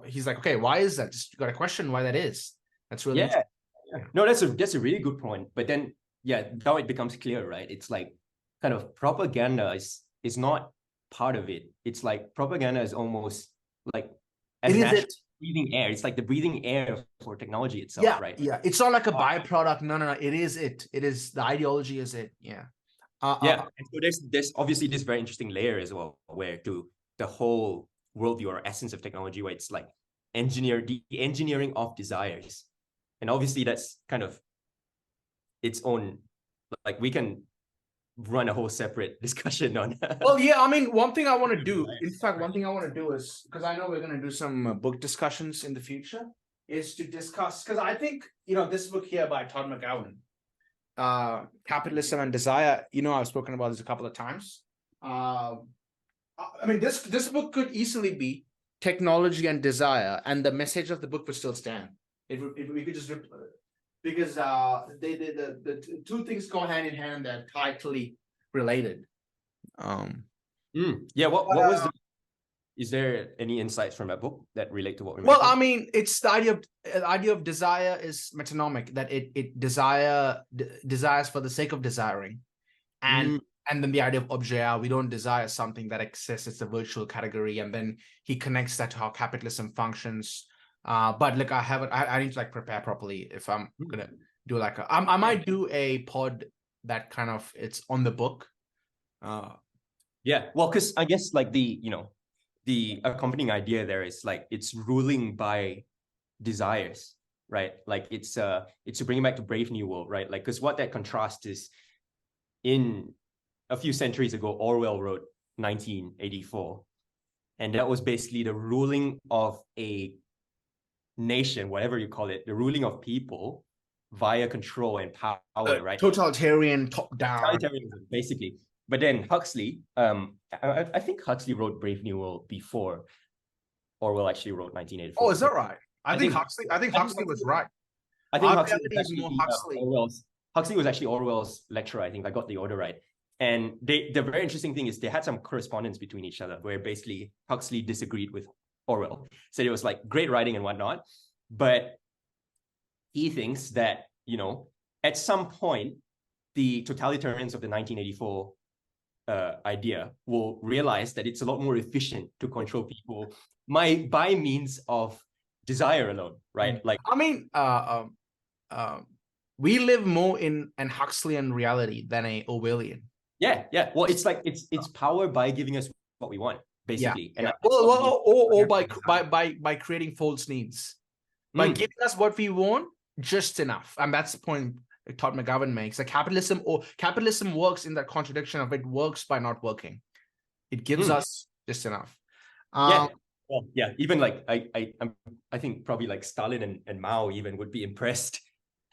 he's like, okay, why is that? Just got to question why that is. That's really interesting. No, that's a really good point. But then now it becomes clear, right? It's like kind of propaganda is not part of it. It's like propaganda is almost like breathing air. It's like the breathing air for technology itself, right? It's not like a byproduct. No. It is it. It is, the ideology is it. And so there's obviously this very interesting layer as well, where to the whole worldview or essence of technology, where it's like the engineering of desires. And obviously that's kind of its own, like we can run a whole separate discussion on. Well, yeah, I mean, one thing I want to do, in fact, one thing I want to do is, because I know we're going to do some book discussions in the future, is to discuss, because I think, this book here by Todd McGowan, Capitalism and Desire, I've spoken about this a couple of times. I mean, this book could easily be Technology and Desire, and the message of the book would still stand. We could just because the two things go hand in hand. They're tightly related. Yeah. What was the? Is there any insights from that book that relate to what we? Well, I mean, it's the idea of desire is metonymic, that it desires for the sake of desiring, and then the idea of objet, we don't desire something that exists. It's a virtual category, and then he connects that to how capitalism functions. But look, I need to like prepare properly if I'm gonna do like I might do a pod that kind of it's on the book. Yeah, well, because I guess like the accompanying idea there is like it's ruling by desires, right? Like it's to bring it back to Brave New World, right? Like because what that contrasts is, in a few centuries ago, Orwell wrote 1984, and that was basically the ruling of a nation, whatever you call it, the ruling of people via control and power, right? Totalitarian, top down, totalitarianism, basically. But then Huxley, I think Huxley wrote Brave New World before Orwell actually wrote 1984. Oh, is that right? I think Huxley was right. I think Huxley was actually Orwell's lecturer. I think I got the order right. And the very interesting thing is they had some correspondence between each other where basically Huxley disagreed with Orwell. Said it was like great writing and whatnot, but he thinks that, at some point, the totalitarians of the 1984 idea will realize that it's a lot more efficient to control people by means of desire alone, right? Like, I mean, we live more in an Huxleyan reality than a Orwellian. Yeah. Well, it's like it's power by giving us what we want, basically. Yeah. Or by creating false needs, by giving us what we want just enough, and that's the point Todd McGowan makes. Like capitalism works in that contradiction of it works by not working. It gives us just enough. Well, yeah. Even like I think probably like Stalin and Mao even would be impressed.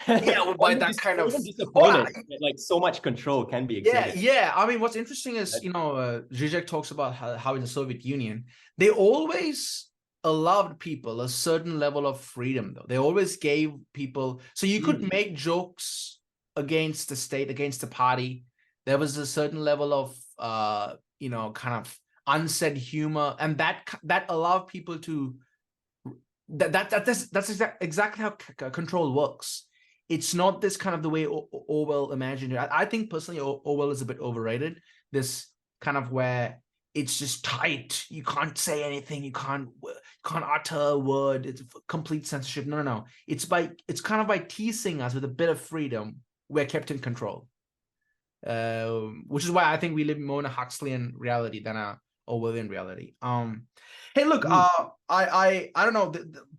Yeah, by that kind of disappointed that, like so much control can be exerted. Yeah. I mean, what's interesting is Zizek talks about how in the Soviet Union they always allowed people a certain level of freedom, though. They always gave people, so you could make jokes against the state, against the party. There was a certain level of kind of unsaid humor, and that allowed people to that's exactly how control works. It's not this kind of the way Orwell imagined it. I think personally Orwell is a bit overrated. This kind of where it's just tight. You can't say anything. You can't utter a word. It's complete censorship. No. It's kind of by teasing us with a bit of freedom, we're kept in control. Which is why I think we live more in a Huxleyan reality than a Orwellian reality. Hey, look, I don't know.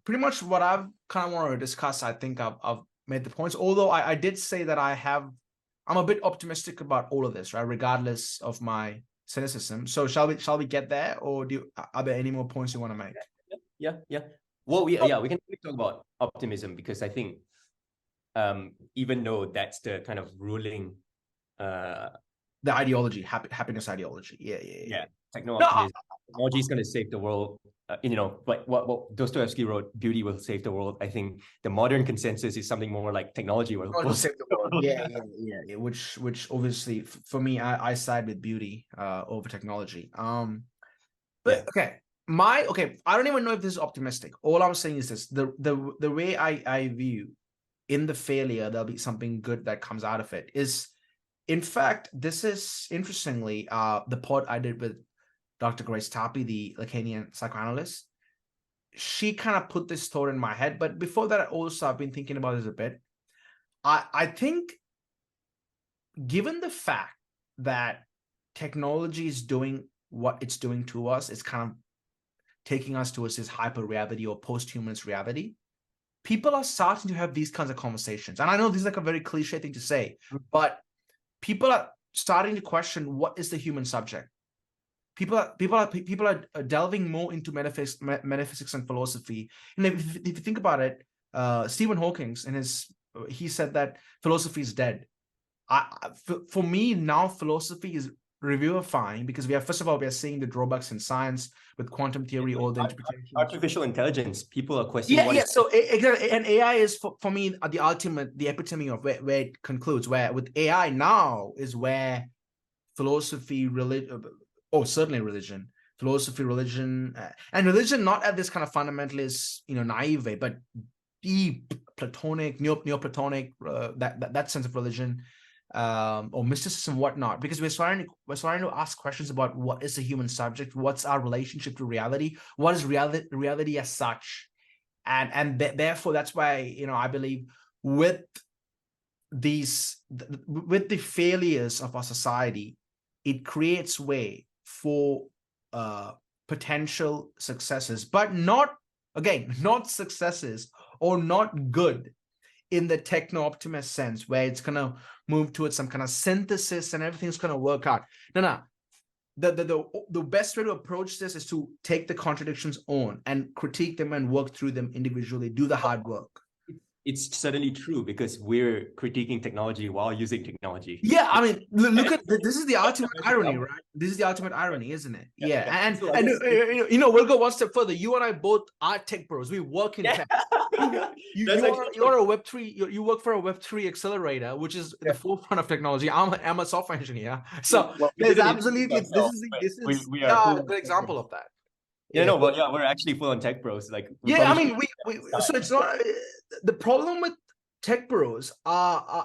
Pretty much what I've kind of wanted to discuss, I think I've made the points. Although I did say that I'm a bit optimistic about all of this, right? Regardless of my cynicism. So shall we get there, or are there any more points you want to make? Yeah. Well, we can talk about optimism, because I think even though that's the kind of ruling the ideology, happiness ideology. Yeah. Techno-optimism. Technology is going to save the world. Like what Dostoevsky wrote, beauty will save the world. I think the modern consensus is something more like technology will save the world. Yeah. Which obviously for me, I side with beauty over technology. Okay. I don't even know if this is optimistic. All I'm saying is this: the way I view in the failure, there'll be something good that comes out of it. Is, in fact, this is interestingly the pod I did with Dr. Grace Tapi, the Lacanian psychoanalyst. She kind of put this thought in my head, but before that, also I've been thinking about this a bit. I think, given the fact that technology is doing what it's doing to us, it's kind of taking us towards this hyper reality or post-humanist reality. people are starting to have these kinds of conversations. And I know this is like a very cliche thing to say, but people are starting to question, what is the human subject? People are delving more into metaphysics and philosophy. And if you think about it, Stephen Hawking he said that philosophy is dead. For me now, philosophy is revivifying, because first of all, we are seeing the drawbacks in science with quantum theory, all the interpretations. Artificial intelligence, people are questioning. So exactly, and AI is for me the epitome of where it concludes. Where with AI now is where philosophy, certainly religion, philosophy, religion, and religion not at this kind of fundamentalist, naive way, but deep Platonic, Neoplatonic, that sense of religion, or mysticism, whatnot. Because we're starting to ask questions about what is the human subject, what's our relationship to reality, what is reality as such, and therefore that's why I believe with the failures of our society, it creates way for potential successes, but not successes, or not good in the techno-optimist sense, where it's going to move towards some kind of synthesis and everything's going to work out. No. The best way to approach this is to take the contradictions on and critique them and work through them individually, do the hard work. It's certainly true, because we're critiquing technology while using technology. Yeah, I mean, look at this is the ultimate irony, right? This is the ultimate irony, isn't it? Yeah. And we'll go one step further. You and I both are tech bros. We work in tech. You are a Web3. You work for a Web3 accelerator, which is the forefront of technology. I'm a software engineer, so there's absolutely this is a good example of that. We're actually full on tech bros. Like, I mean, so it's not the problem with tech bros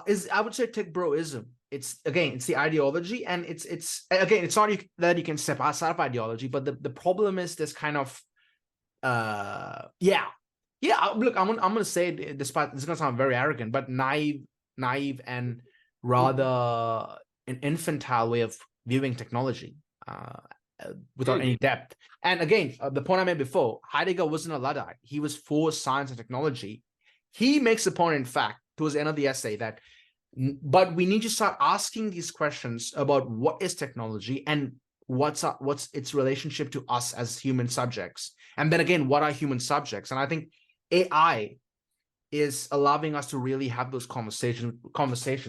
is, I would say, tech broism. It's the ideology, and it's not that you can step outside of ideology, but the problem is this kind of look, I'm gonna say it, despite this is gonna sound very arrogant, but naive and rather an infantile way of viewing technology without any depth. And again, the point I made before, Heidegger wasn't a Luddite. He was for science and technology. He makes the point, in fact, towards the end of the essay, that but we need to start asking these questions about what is technology and what's its relationship to us as human subjects. And then again, what are human subjects? And I think AI is allowing us to really have those conversations,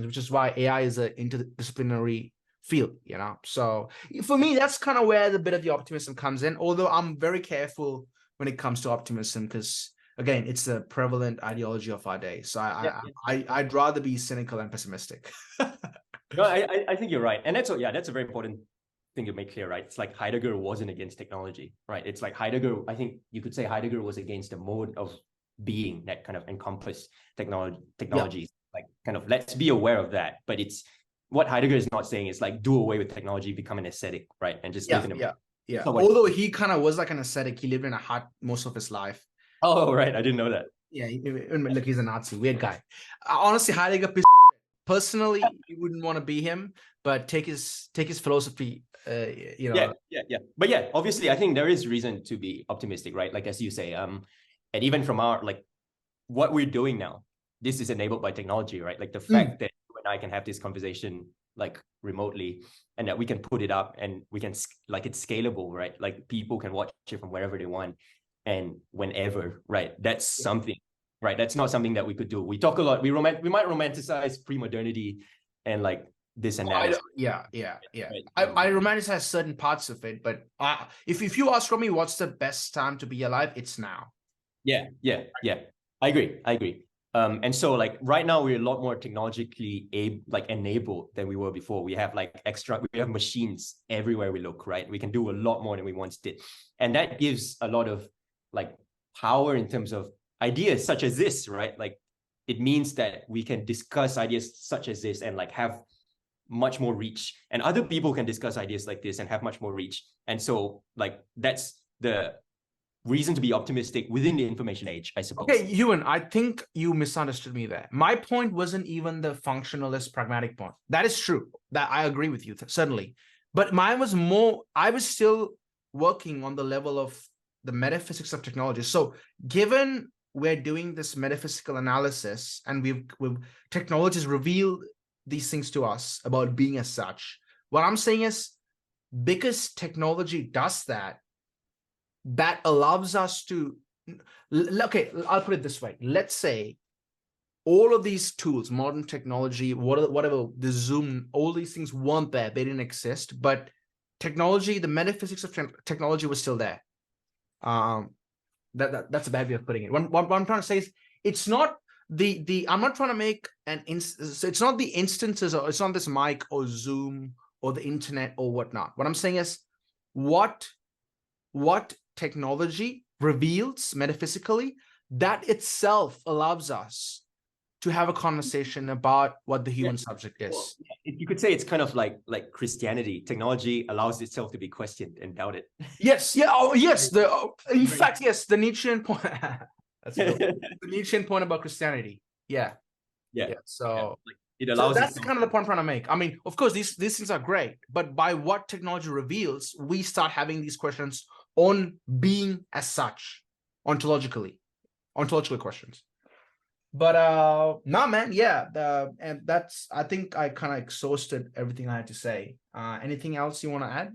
which is why AI is an interdisciplinary field, So for me, that's kind of where the bit of the optimism comes in, although I'm very careful when it comes to optimism, because again, it's the prevalent ideology of our day. So I'd rather be cynical than pessimistic. No, I think you're right. And that's a very important thing to make clear, right? It's like Heidegger wasn't against technology, right? It's like Heidegger, I think you could say Heidegger was against the mode of being that kind of encompassed technologies. Like, kind of, let's be aware of that. But it's what Heidegger is not saying is like, do away with technology, become an ascetic, right? And just live in a Although he kind of was like an ascetic, he lived in a hut most of his life. Oh, right. I didn't know that. Yeah, look, he's a Nazi, weird guy. Honestly, Heidegger, personally, you wouldn't want to be him, but take his philosophy, Yeah. But yeah, obviously, I think there is reason to be optimistic, right? Like, as you say, and even from what we're doing now, this is enabled by technology, right? Like the fact that you and I can have this conversation like remotely, and that we can put it up and we can, like, it's scalable, right? Like, people can watch it from wherever they want and whenever, right? That's something, right? That's not something that we could do. We talk a lot. We might romanticize pre-modernity and like this and that. Right. I romanticize certain parts of it, but if you ask me what's the best time to be alive, it's now. Yeah. I agree. And so, like, right now we're a lot more technologically enabled than we were before. We have we have machines everywhere we look, right? We can do a lot more than we once did. And that gives a lot of like power in terms of ideas such as this, right? Like, it means that we can discuss ideas such as this and like have much more reach, and other people can discuss ideas like this and have much more reach. And so, like, that's the reason to be optimistic within the information age, I suppose. Okay, Euwyn, I think you misunderstood me there. My point wasn't even the functionalist pragmatic point. That is true. That I agree with you, certainly. But mine was more, I was still working on the level of the metaphysics of technology. So given we're doing this metaphysical analysis and we've technologies revealed these things to us about being as such. What I'm saying is, because technology does that, that allows us to, okay, I'll put it this way. Let's say all of these tools, modern technology, whatever, the Zoom, all these things weren't there, they didn't exist, but technology, the metaphysics of technology was still there. That's a bad way of putting it. What I'm trying to say is, it's not I'm not trying to make it's not the instances, or it's not this mic or Zoom or the internet or whatnot. What I'm saying is, what technology reveals metaphysically, that itself allows us to have a conversation about what the human subject is. Well, you could say it's kind of like Christianity. Technology allows itself to be questioned and doubted. Yes. Yeah. Oh, yes. In fact, yes. The Nietzschean point. That's the Nietzschean point about Christianity. Yeah. So, like, it allows. So that's kind of the point I'm trying to make. I mean, of course, these things are great, but by what technology reveals, we start having these questions on being as such, ontological questions. But nah, man, yeah. And that's, I think I kind of exhausted everything I had to say. Anything else you want to add?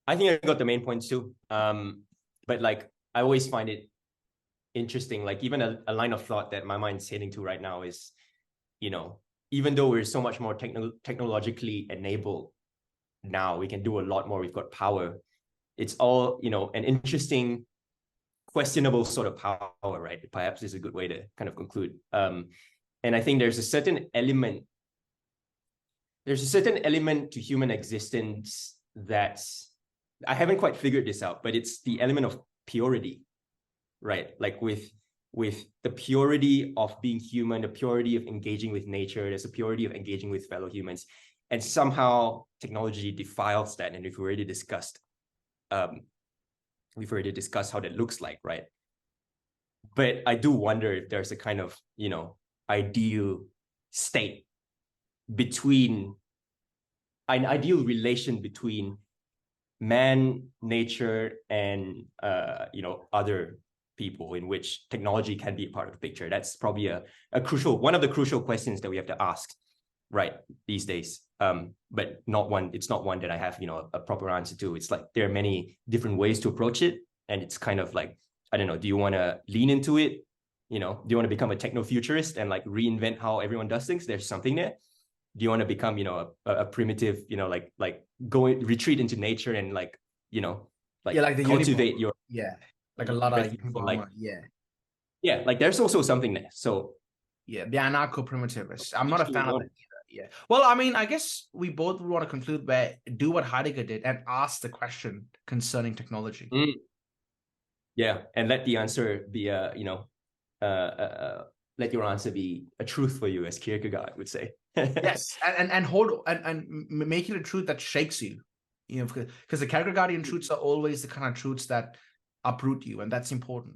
I think I got the main points too. But like, I always find it interesting. Like, even a line of thought that my mind's heading to right now is, you know, even though we're so much more technologically enabled now, we can do a lot more. We've got power. It's all, you know, an interesting, questionable sort of power, right? Perhaps is a good way to kind of conclude. And I think there's a certain element to human existence that's, I haven't quite figured this out, but it's the element of purity, right? Like with the purity of being human, the purity of engaging with nature, there's a purity of engaging with fellow humans. And somehow technology defiles that. And we've already discussed how that looks like, right? But I do wonder if there's a kind of, you know, ideal state between, an ideal relation between man, nature, and you know, other people, in which technology can be a part of the picture. That's probably one of the crucial questions that we have to ask, right, these days. But it's not one that I have, you know, a proper answer to. It's like there are many different ways to approach it, and it's kind of like, I don't know, do you want to lean into it? You know, do you want to become a techno-futurist and like reinvent how everyone does things? There's something there. Do you want to become, you know, a primitive, you know, like retreat into nature and like, you know, like, yeah, like the cultivate your, like a lot of like, like there's also something there. So yeah, the anarcho-primitivist. I'm not a fan of it either. Yeah. Well, I mean, I guess we both want to conclude by do what Heidegger did and ask the question concerning technology. Yeah, and let the answer be let your answer be a truth for you, as Kierkegaard would say. Yes, and make it a truth that shakes you, you know, because the Kierkegaardian truths are always the kind of truths that uproot you, and that's important.